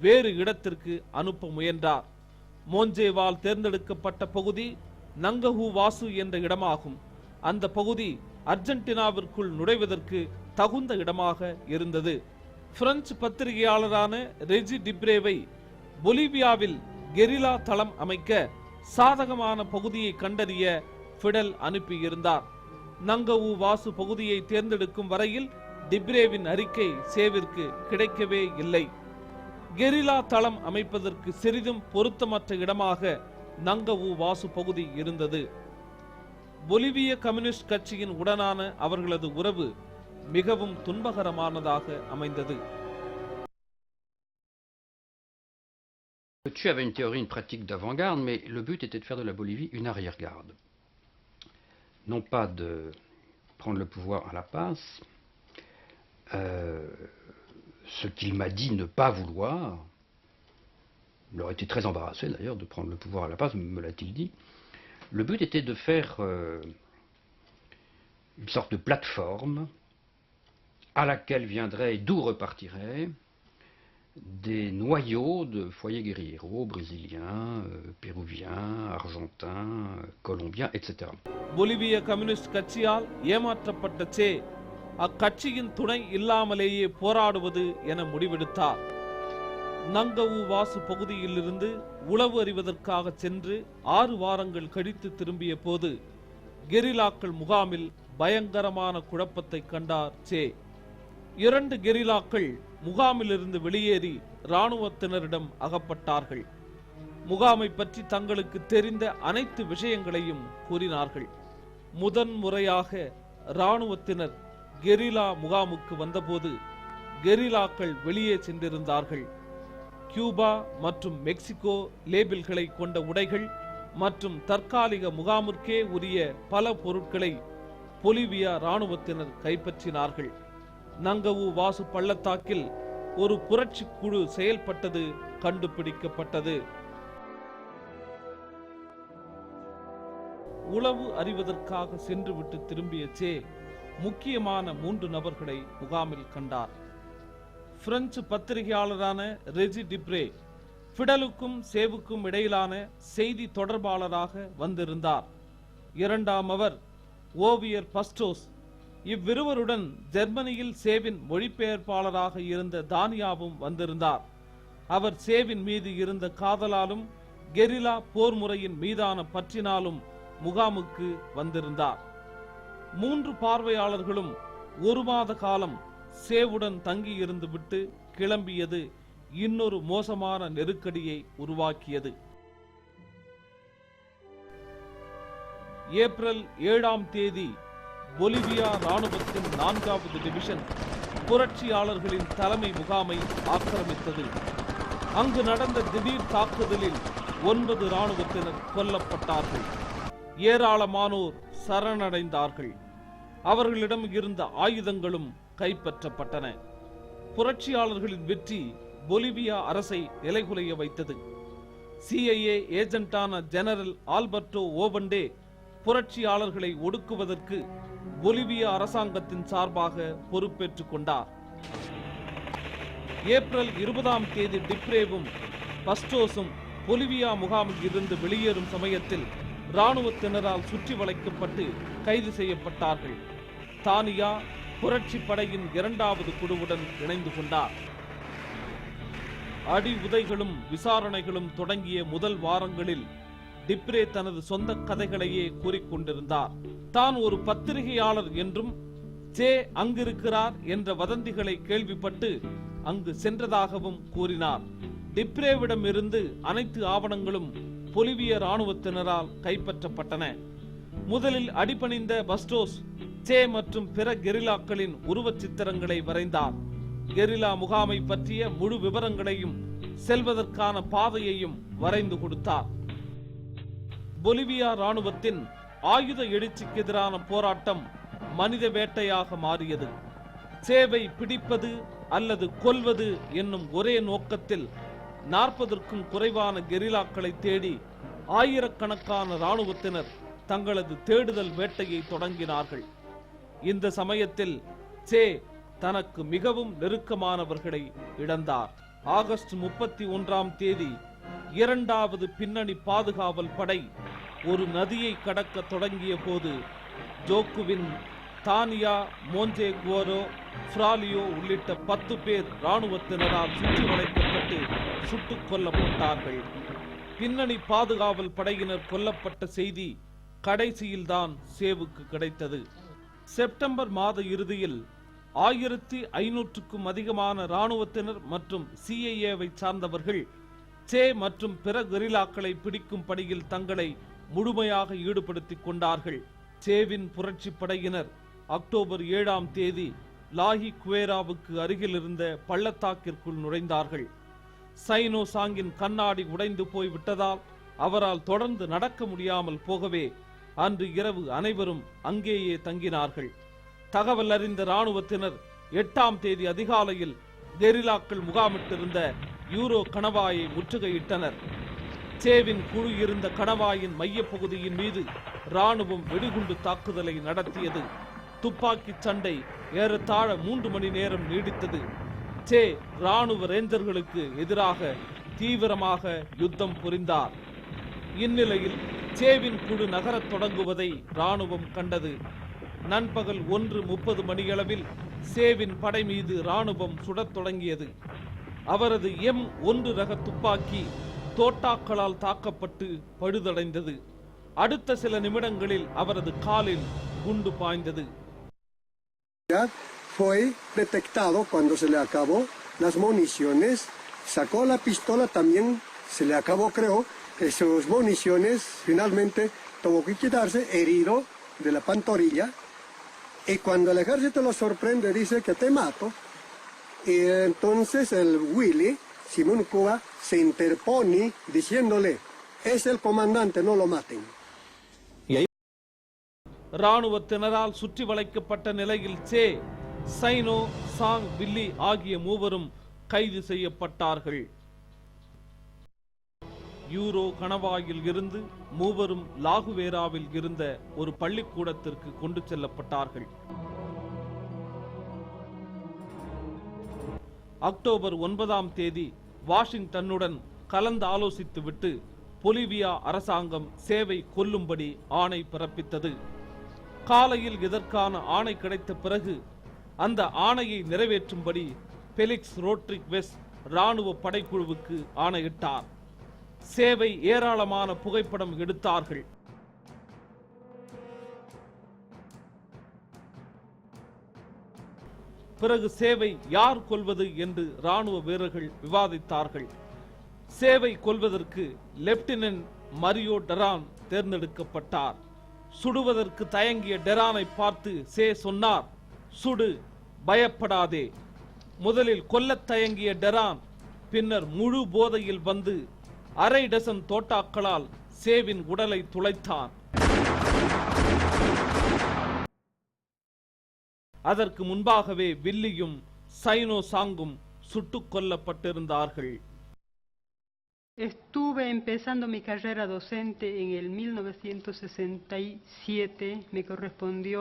வேறு இடத்திற்கு அனுப்ப முயன்றார். மோஞ்சேவால் தேர்ந்தெடுக்கப்பட்ட பகுதி நங்கஹூ வாசு என்ற இடமாகும். அந்த பகுதி அர்ஜென்டினாவிற்குள் நுழைவதற்கு தகுந்த இடமாக இருந்தது. பிரெஞ்சு பத்திரிகையாளரான ரெஜி டிப்ரேவை பொலிவியாவில் கெரில்லா தளம் அமைக்க சாதகமான பகுதியை கண்டறிய ஃபிடல் அனுப்பியிருந்தார். நங்கஹூ வாசு பகுதியை தேர்ந்தெடுக்கும் வரையில் டிப்ரேவின் அறிக்கை சேவிற்கு கிடைக்கவே இல்லை. கெரில்லா தளம் அமைப்பதற்கு சிறிதும் பொருத்தமற்ற இடமாக நங்கஹூ வாசு பகுதி இருந்தது. பொலிவிய கம்யூனிஸ்ட் கட்சியின் உடனான அவர்களது உறவு மிகவும் துன்பகரமானதாக அமைந்தது. Tu avais une théorie, une pratique d'avant-garde, mais le but était de faire de la Bolivie une arrière-garde. Non pas de prendre le pouvoir à la passe, ce qu'il m'a dit ne pas vouloir. Il aurait été très embarrassé d'ailleurs de prendre le pouvoir à la passe, me l'a-t-il dit. Le but était de faire une sorte de plateforme à laquelle viendraient et d'où repartiraient des noyaux de foyers guérilleros brésiliens, péruviens, argentins, colombiens, etc. Bolivia communist கட்சியால் ஏமாற்றப்பட்ட சே அக்கட்சியின் துணை இல்லாமலேயே போராடுவது என முடிவெடுத்தார். நங்கஹூ வாசு பகுதியிலிருந்து உளவு அறிவதற்காக சென்று 6 வாரங்கள் கழித்து திரும்பிய போது கெரில்லாக்கள் முகாமில் பயங்கரமான குழப்பத்தை கண்டார் சே. 2 கெரில்லாக்கள் முகாமிலிருந்து வெளியேறி இராணுவத்தினரிடம் அகப்பட்டார்கள். முகாமை பற்றி தங்களுக்கு தெரிந்த அனைத்து விஷயங்களையும் கூறினார்கள். முதன்முறையாக இராணுவத்தினர் கெரில்லா முகாமுக்கு வந்தபோது கெரில்லாக்கள் வெளியே சென்றிருந்தார்கள். கியூபா மற்றும் மெக்சிகோ லேபிள்களை கொண்ட உடைகள் மற்றும் தற்காலிக முகாமிற்கே உரிய பல பொருட்களை பொலிவியா இராணுவத்தினர் கைப்பற்றினார்கள். நங்கவு வாசு பள்ளத்தாக்கில் ஒரு புரட்சி குழு செயல்பட்டது கண்டுபிடிக்கப்பட்டது. உளவு அறிவதற்காக சென்றுவிட்டு திரும்பிய சே முக்கியமான 3 நபர்களை முகாமில் கண்டார். பிரெஞ்சு பத்திரிகையாளரான ரெஜி டிப்ரே பிடலுக்கும் சேவுக்கும் இடையிலான செய்தி தொடர்பாளராக வந்திருந்தார். 2ஆம் அவர் ஓவியர் பஸ்டோஸ். இவ்விருவருடன் ஜெர்மனியில் சேவின் மொழிபெயர்ப்பாளராக இருந்த தானியாவும் வந்திருந்தார். அவர் சேவின் மீது இருந்த காதலாலும் கெரில்லா போர் முறையின் மீதான பற்றினாலும் முகாமுக்கு வந்திருந்தார். 3 பார்வையாளர்களும் 1 மாத காலம் சேவுடன் தங்கியிருந்து விட்டு கிளம்பியது இன்னொரு மோசமான நெருக்கடியை உருவாக்கியது. ஏப்ரல் 7ஆம் தேதி பொலிவியா இராணுவத்தின் 4வது டிவிஷன் புரட்சியாளர்களின் தலைமை முகாமை ஆக்கிரமித்தது. அங்கு நடந்த திடீர் தாக்குதலில் 9 இராணுவத்தினர் கொல்லப்பட்டார்கள். ஏராளமானோர் சரணடைந்தார்கள். அவர்களிடம் இருந்த ஆயுதங்களும் கைப்பற்றப்பட்டன. புரட்சியாளர்களின் வெற்றி பொலிவியா அரசை நிலைகுலைய வைத்தது. CIA ஏஜென்டான ஜெனரல் ஆல்பர்டோ ஓவண்டே புரட்சியாளர்களை ஒடுக்குவதற்கு பொலிவியா அரசாங்கத்தின் சார்பாக பொறுப்பேற்றுக் கொண்டார். ஏப்ரல் 20ஆம் தேதி டிப்ரேவும் பஸ்டோஸும் பொலிவியா முகாமில் இருந்து வெளியேறும் சமயத்தில் இராணுவத்தினரால் சுற்றி வளைக்கப்பட்டு கைது செய்யப்பட்டார்கள். தானியா புரட்சி படையின் 2வது குழுவுடன் இணைந்து கொண்டார். அடி உதைகளும் விசாரணைகளும் தொடங்கிய முதல் வாரங்களில் டிப்ரே தனது சொந்த கதைகளையே கூறிக்கொண்டிருந்தார். தான் ஒரு பத்திரிகையாளர் என்றும் சே அங்கிருக்கிறார் என்ற வதந்திகளை கேள்விப்பட்டு அங்கு சென்றதாகவும் கூறினார். டிப்ரேவிடம் இருந்து அனைத்து ஆவணங்களும் பொலிவிய இராணுவத்தினரால் கைப்பற்றப்பட்டன. முதலில் அடிபணிந்த பஸ்டோஸ் சே மற்றும் பிற கெரில்லாக்களின் உருவச் சித்திரங்களை வரைந்தார். கெரில்லா முகாமை பற்றிய முழு விவரங்களையும் செல்வதற்கான பாதையையும் வரைந்து கொடுத்தார். பொலிவியா இராணுவத்தின் ஆயுத எழுச்சிக்கு எதிரான போராட்டம் மனித வேட்டையாக மாறியது. சேவை பிடிப்பது அல்லது கொல்வது என்னும் ஒரே நோக்கத்தில் 40க்கும் குறைவான கெரில்லாக்களை தேடி ஆயிரக்கணக்கான இராணுவத்தினர் தங்களது தேடுதல் வேட்டையை தொடங்கினார்கள். இந்த சமயத்தில் சே தனக்கு மிகவும் நெருக்கமானவர்களை இழந்தார். ஆகஸ்ட் 31ஆம் தேதி 2வது பின்னணி பாதுகாவல் படை ஒரு நதியை கடக்க தொடங்கிய போது ஜோக்குவின், தானியா, மோஞ்சே குவோரோ, ஃப்ராலியோ உள்ளிட்ட 10 பேர் இராணுவத்தினரால் சுற்றி வளைக்கப்பட்டு சுட்டுக் கொல்லப்பட்டார்கள். பின்னணி பாதுகாவல் படையினர் கொல்லப்பட்ட செய்தி கடைசியில்தான் சேவுக்கு கிடைத்தது. செப்டம்பர் மாத இறுதியில் 1500க்கும் அதிகமான இராணுவத்தினர் மற்றும் CIA-வை சார்ந்தவர்கள் சே மற்றும் பிற கெரில்லாக்களை பிடிக்கும் பணியில் தங்களை முழுமையாக ஈடுபடுத்திக் கொண்டார்கள். சேவின் புரட்சி படையினர் அக்டோபர் 7ஆம் தேதி லாஹி குவேராவுக்கு அருகில் இருந்த பள்ளத்தாக்கிற்குள் நுழைந்தார்கள். சைனோ சாங்கின் கண்ணாடி உடைந்து போய் விட்டதால் அவரால் தொடர்ந்து நடக்க முடியாமல் போகவே அன்று இரவு அனைவரும் அங்கேயே தங்கினார்கள். தகவல் அறிந்த இராணுவத்தினர் 8ஆம் தேதி அதிகாலையில் கெரில்லாக்கள் முகாமிட்டிருந்த யூரோ கணவாயை முற்றுகையிட்டனர். சேவின் குழு இருந்த கணவாயின் மையப்பகுதியின் மீது இராணுவம் வெடிகுண்டு தாக்குதலை நடத்தியது. துப்பாக்கி சண்டை ஏறத்தாழ 3 மணி நேரம் நீடித்தது. சே இராணுவ ரேஞ்சர்களுக்கு எதிராக தீவிரமாக யுத்தம் புரிந்தார். இந்நிலையில் சேவின் குழு நகரத் தொடங்குவதை இராணுவம் கண்டது. நண்பகல் 1:30 மணியளவில் சேவின் படை மீது இராணுவம் சுடத் தொடங்கியது. அவரது M1 ரக துப்பாக்கி தோட்டாக்களால் தாக்கப்பட்டு பழுதடைந்தது. அடுத்த சில நிமிடங்களில் அவரது காலில் குண்டு பாய்ந்தது. Fue detectado cuando se le acabó las municiones, sacó la pistola también, se le acabó creo, esas municiones, finalmente tuvo que quitarse herido de la pantorrilla, y cuando el ejército lo sorprende dice que te mato, y entonces el Willy, Simón Cuba, se interpone diciéndole, es el comandante, no lo maten. இராணுவத்தினரால் சுற்றி வளைக்கப்பட்ட நிலையில் சே, cyano, song, வில்லி ஆகிய மூவரும் கைது செய்யப்பட்டார்கள். Euro கணவாயில் இருந்து மூவரும் லாகுவேராவில் இருந்த ஒரு பள்ளிக்கூடத்திற்கு கொண்டு செல்லப்பட்டார்கள். அக்டோபர் 9ஆம் தேதி வாஷிங்டனுடன் கலந்து ஆலோசித்துவிட்டு பொலிவியா அரசாங்கம் சேவை கொல்லும்படி ஆணை பிறப்பித்தது. காலையில் இதற்கான ஆணை கிடைத்த பிறகு அந்த ஆணையை நிறைவேற்றும்படி பெலிக்ஸ் ரோட்ரிக்வெஸ் இராணுவ படைக்குழுவுக்கு ஆணையிட்டார். சேவை ஏராளமான புகைப்படம் எடுத்தார்கள். பிறகு சேவை யார் கொல்வது என்று இராணுவ வீரர்கள் விவாதித்தார்கள். சேவை கொல்வதற்கு லெப்டினன்ட் மரியோ டெரான் தேர்ந்தெடுக்கப்பட்டார். சுடுவதற்கு தயங்கிய டெரானை பார்த்து சே சொன்னார், சுடு, பயப்படாதே. முதலில் கொல்லத் தயங்கிய டெரான் பின்னர் முழு போதையில் வந்து அரை டசன் தோட்டாக்களால் சேவின் உடலை துளைத்தான். அதற்கு முன்பாகவே வில்லியும் சைனோ சாங்கும் சுட்டுக் கொல்லப்பட்டிருந்தார்கள். Estuve empezando mi carrera docente en el 1967. Me correspondió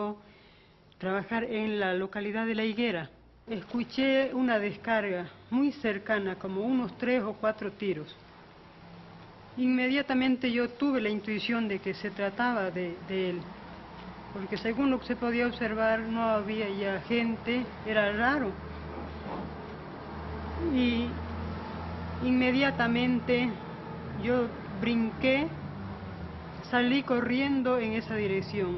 trabajar en la localidad de La Higuera. Escuché una descarga muy cercana, como unos 3 o 4 tiros. Inmediatamente yo tuve la intuición de que se trataba de él, porque según lo que se podía observar no había ya gente, era raro. Y inmediatamente yo brinqué, salí corriendo en esa dirección.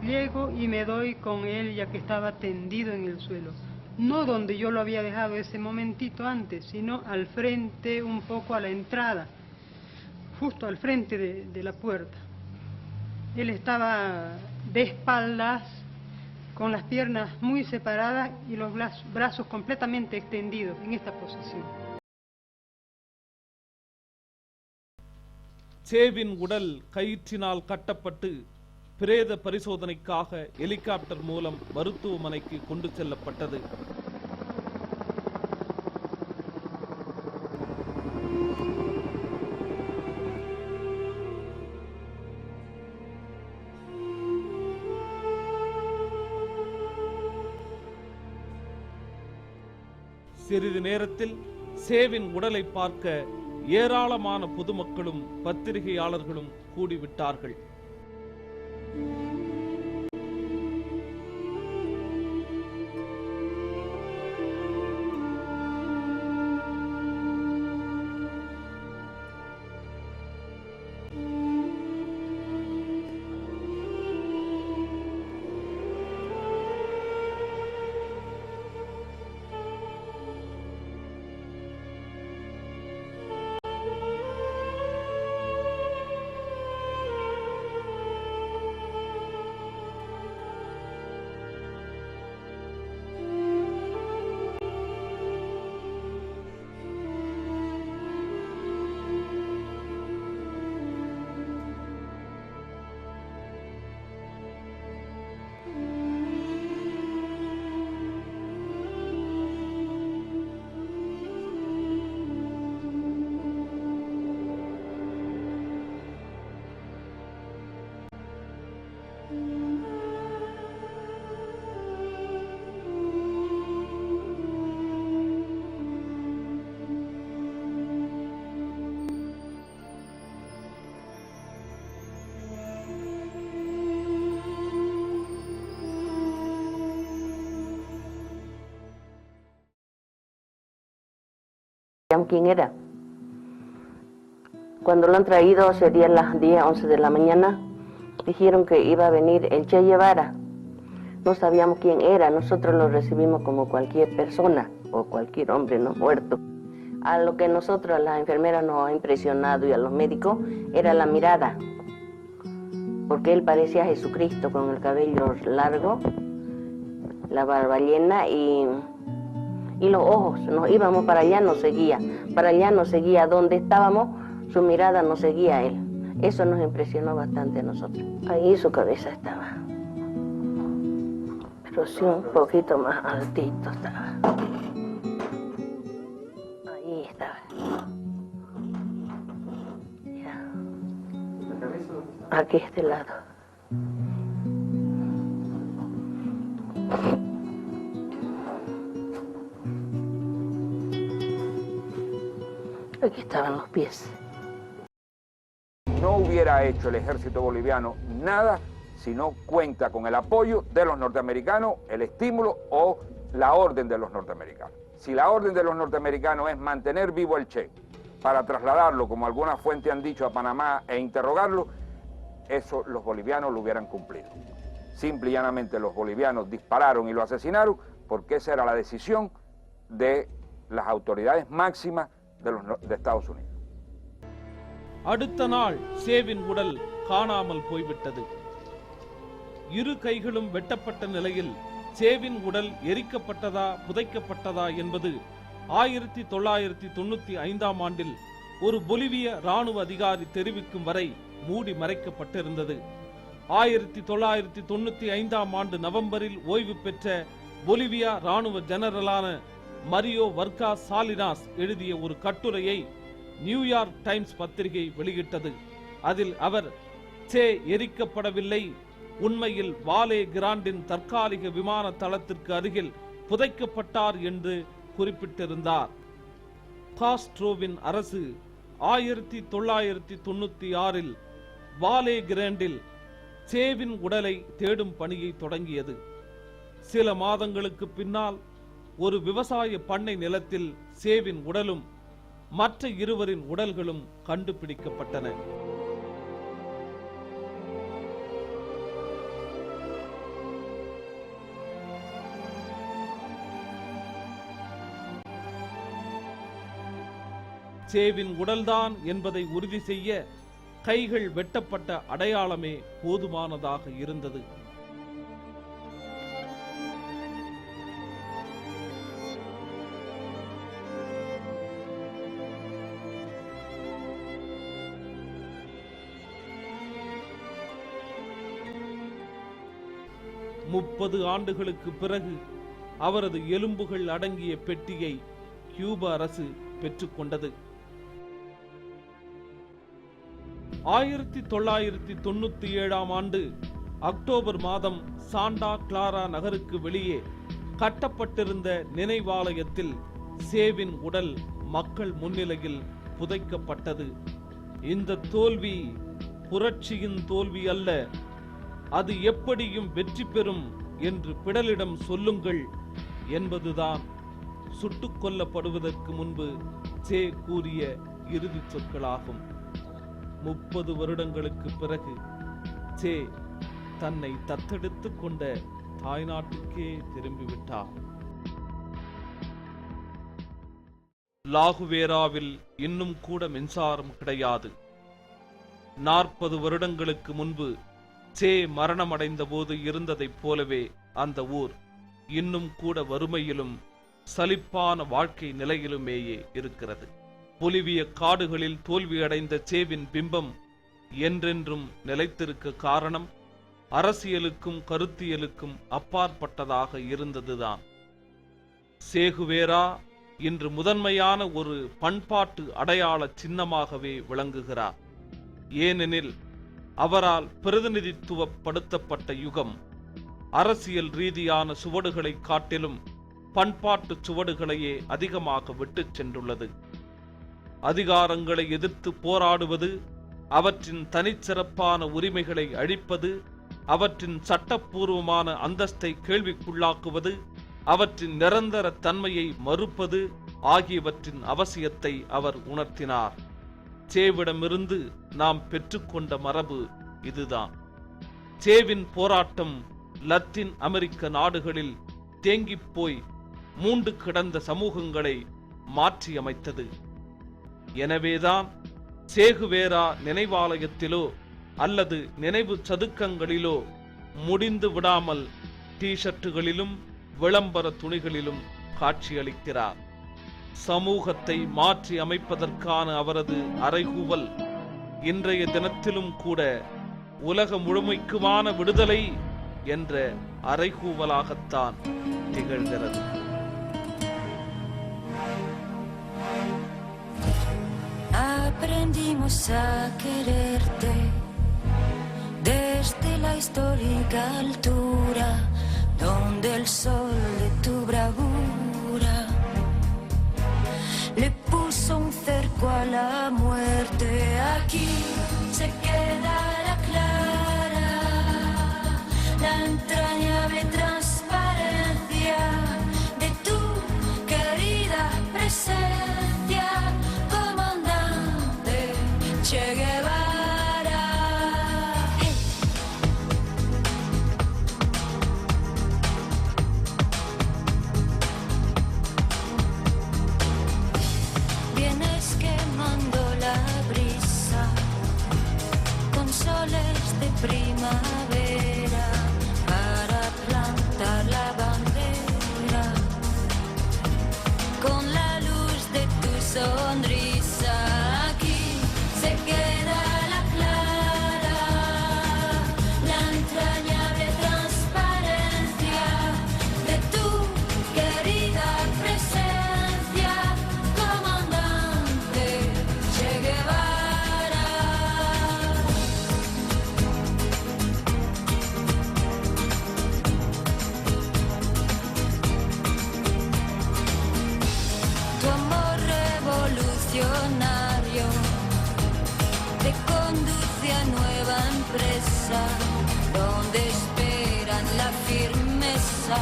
Llego y me doy con él ya que estaba tendido en el suelo. No donde yo lo había dejado ese momentito antes, sino al frente, un poco a la entrada, justo al frente de la puerta. Él estaba de espaldas, con las piernas muy separadas y los brazos completamente extendidos en esta posición. சேவின் உடல் கயிற்றினால் கட்டப்பட்டு பிரேத பரிசோதனைக்காக helicopter மூலம் மருத்துவமனைக்கு கொண்டு செல்லப்பட்டது. சிறிது நேரத்தில் சேவின் உடலை பார்க்க ஏராளமான பொதுமக்களும் பத்திரிகையாளர்களும் கூடிவிட்டார்கள். ¿Quién era? Cuando lo han traído sería las 10, 11 de la mañana, dijeron que iba a venir el Che Guevara. No sabíamos quién era, nosotros lo recibimos como cualquier persona o cualquier hombre no muerto. A lo que nosotros, las enfermeras, nos ha impresionado y a los médicos era la mirada, porque él parecía a Jesucristo con el cabello largo, la barba llena y los ojos. Nos íbamos para allá, nos seguía donde estábamos, su mirada nos seguía a él. Eso nos impresionó bastante a nosotros. Ahí su cabeza estaba, pero sí un poquito más altito estaba. Ahí estaba. Ya. Aquí este lado. Aquí estaban los pies. No hubiera hecho el ejército boliviano nada si no cuenta con el apoyo de los norteamericanos, el estímulo o la orden de los norteamericanos. Si la orden de los norteamericanos es mantener vivo el Che para trasladarlo, como algunas fuentes han dicho, a Panamá e interrogarlo, eso los bolivianos lo hubieran cumplido. Simple y llanamente los bolivianos dispararon y lo asesinaron porque esa era la decisión de las autoridades máximas de Estados Unidos. அடுத்த நாள் சேவின் உடல் காணாமல் போய்விட்டது. இரு கைகளும் வெட்டப்பட்ட நிலையில் சேவின் உடல் எரிக்கப்பட்டதா புதைக்கப்பட்டதா என்பது 1995ஆம் ஆண்டில் ஒரு பொலிவிய இராணுவ அதிகாரி தெரிவிக்கும் வரை மூடி மறைக்கப்பட்டிருந்தது. 1995ஆம் ஆண்டு நவம்பரில் ஓய்வு பெற்ற பொலிவியா இராணுவ ஜெனரலான மரியோ வர்காஸ் சாலினாஸ் எழுதிய ஒரு கட்டுரையை நியூயார்க் டைம்ஸ் பத்திரிகை வெளியிட்டது. அதில் அவர் சே எரிக்கப்படவில்லை, உண்மையில் வாலே கிராண்டின் தற்காலிக விமான தளத்திற்கு அருகில் புதைக்கப்பட்டார் என்று குறிப்பிட்டிருந்தார். காஸ்ட்ரோவின் அரசு 1996இல் வாலே கிராண்டில் சேவின் உடலை தேடும் பணியை தொடங்கியது. சில மாதங்களுக்கு பின்னால் ஒரு விவசாய பண்ணை நிலத்தில் சேவின் உடலும் மற்ற இருவரின் உடல்களும் கண்டுபிடிக்கப்பட்டன. சேவின் உடல்தான் என்பதை உறுதி செய்ய கைகள் வெட்டப்பட்ட அடையாளமே போதுமானதாக இருந்தது. முப்பது ஆண்டுகளுக்கு பிறகு அவரது எலும்புகள் அடங்கிய பெட்டியை கியூப அரசு பெற்றுக்கொண்டது. 1997ஆம் ஆண்டு அக்டோபர் மாதம் சாண்டா கிளாரா நகருக்கு வெளியே கட்டப்பட்டிருந்த நினைவாலயத்தில் சேவின் உடல் மக்கள் முன்னிலையில் புதைக்கப்பட்டது. இந்த தோல்வி புரட்சியின் தோல்வி அல்ல, அது எப்படியும் வெற்றி பெறும் என்று பிடலிடம் சொல்லுங்கள் என்பதுதான் சுட்டுக் கொல்லப்படுவதற்கு முன்பு சே கூறிய இறுதி சொற்களாகும். 30 வருடங்களுக்கு பிறகு சே தன்னை தத்தெடுத்துக் கொண்ட தாய்நாட்டுக்கே திரும்பிவிட்டார். லாகுவேராவில் இன்னும் கூட மின்சாரம் கிடையாது. 40 வருடங்களுக்கு முன்பு சே மரணமடைந்த போது இருந்ததைப் போலவே அந்த ஊர் இன்னும் கூட வறுமையிலும் சலிப்பான வாழ்க்கை நிலையிலுமேயே இருக்கிறது. பொலிவிய காடுகளில் தோல்வியடைந்த சேவின் பிம்பம் என்றென்றும் நிலைத்திருக்க காரணம் அரசியலுக்கும் கருத்தியலுக்கும் அப்பாற்பட்டதாக இருந்ததுதான். சேகுவேரா இன்று முதன்மையான ஒரு பண்பாட்டு அடையாள சின்னமாகவே விளங்குகிறார். ஏனெனில் அவரால் பிரதிநிதித்துவப்படுத்தப்பட்ட யுகம் அரசியல் ரீதியான சுவடுகளை காட்டிலும் பண்பாட்டு சுவடுகளையே அதிகமாக விட்டுச் சென்றுள்ளது. அதிகாரங்களை எதிர்த்து போராடுவது, அவற்றின் தனிச்சிறப்பான உரிமைகளை அழிப்பது, அவற்றின் சட்டப்பூர்வமான அந்தஸ்தை கேள்விக்குள்ளாக்குவது, அவற்றின் நிரந்தர தன்மையை மறுப்பது ஆகியவற்றின் அவசியத்தை அவர் உணர்த்தினார். சேவிடமிருந்து நாம் பெற்றுக்கொண்ட மரபு இதுதான். சேவின் போராட்டம் லத்தீன் அமெரிக்க நாடுகளில் தேங்கிப்போய் மூண்டு கிடந்த சமூகங்களை மாற்றியமைத்தது. எனவேதான் சேகுவேரா நினைவாலயத்திலோ அல்லது நினைவு சதுக்கங்களிலோ முடிந்து விடாமல் டி ஷர்ட்டுகளிலும் விளம்பர துணிகளிலும் காட்சியளிக்கிறார். சமூகத்தை மாற்றி அமைப்பதற்கான அவரது அறைகூவல் இன்றைய தினத்திலும் கூட உலக முழுமைக்குமான விடுதலை என்ற அறைகூவலாகத்தான் திகழ்கிறது. Aprendimos a quererte desde la histórica altura donde el sol de tu bravura le puso un cerco a la muerte. Aquí se queda la clara, la entrañable transparencia de tu querida presencia, comandante Che Guevara. Vienes quemando la brisa con soles de primavera para plantar la bandera con la luz de tu sonrisa. Aquí se queda la clara, la entrañable transparencia de tu querida presencia, comandante Che Guevara. Tu amor revolucionario te conduce a nueva empresa donde esperan la firmeza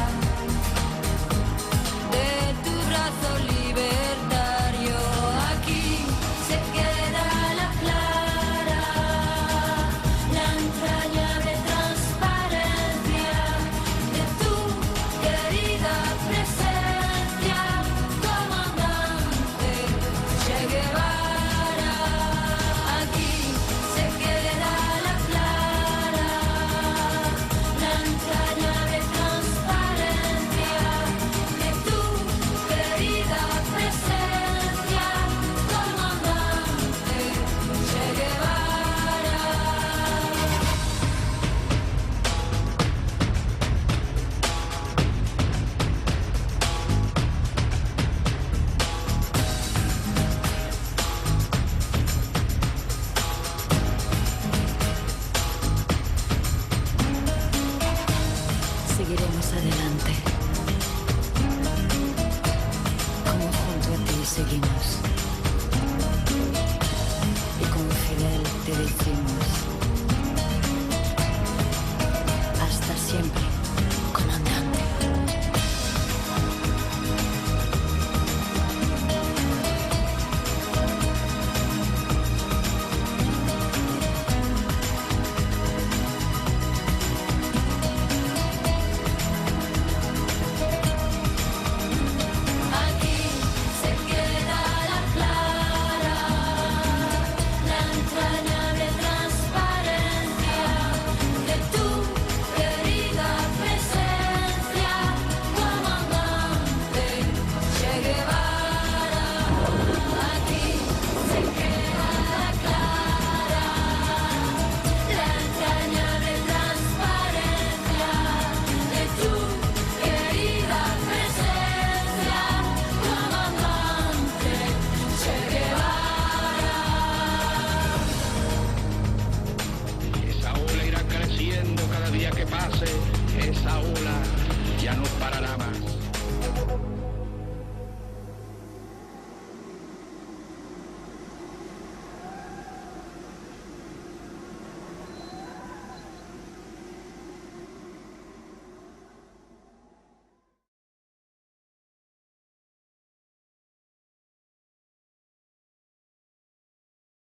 de tu brazo libertario. Aquí se queda la clara, la entrañable transparencia de tu querida presencia, comandante Che Guevara. Aquí se queda la clara, la entrañable transparencia de tu querida presencia, comandante Che Guevara. Seguiremos adelante, como junto a ti seguimos, y con Fidel te decimos, hasta siempre, comandante. Aquí se queda la clara, la entrañable transparencia de tu querida presencia, comandante Che Guevara. Aquí se queda la clara, la entrañable transparencia de tu querida presencia, comandante Che Guevara. Esa ola irá creciendo cada día que pase, esa ola ya no parará más.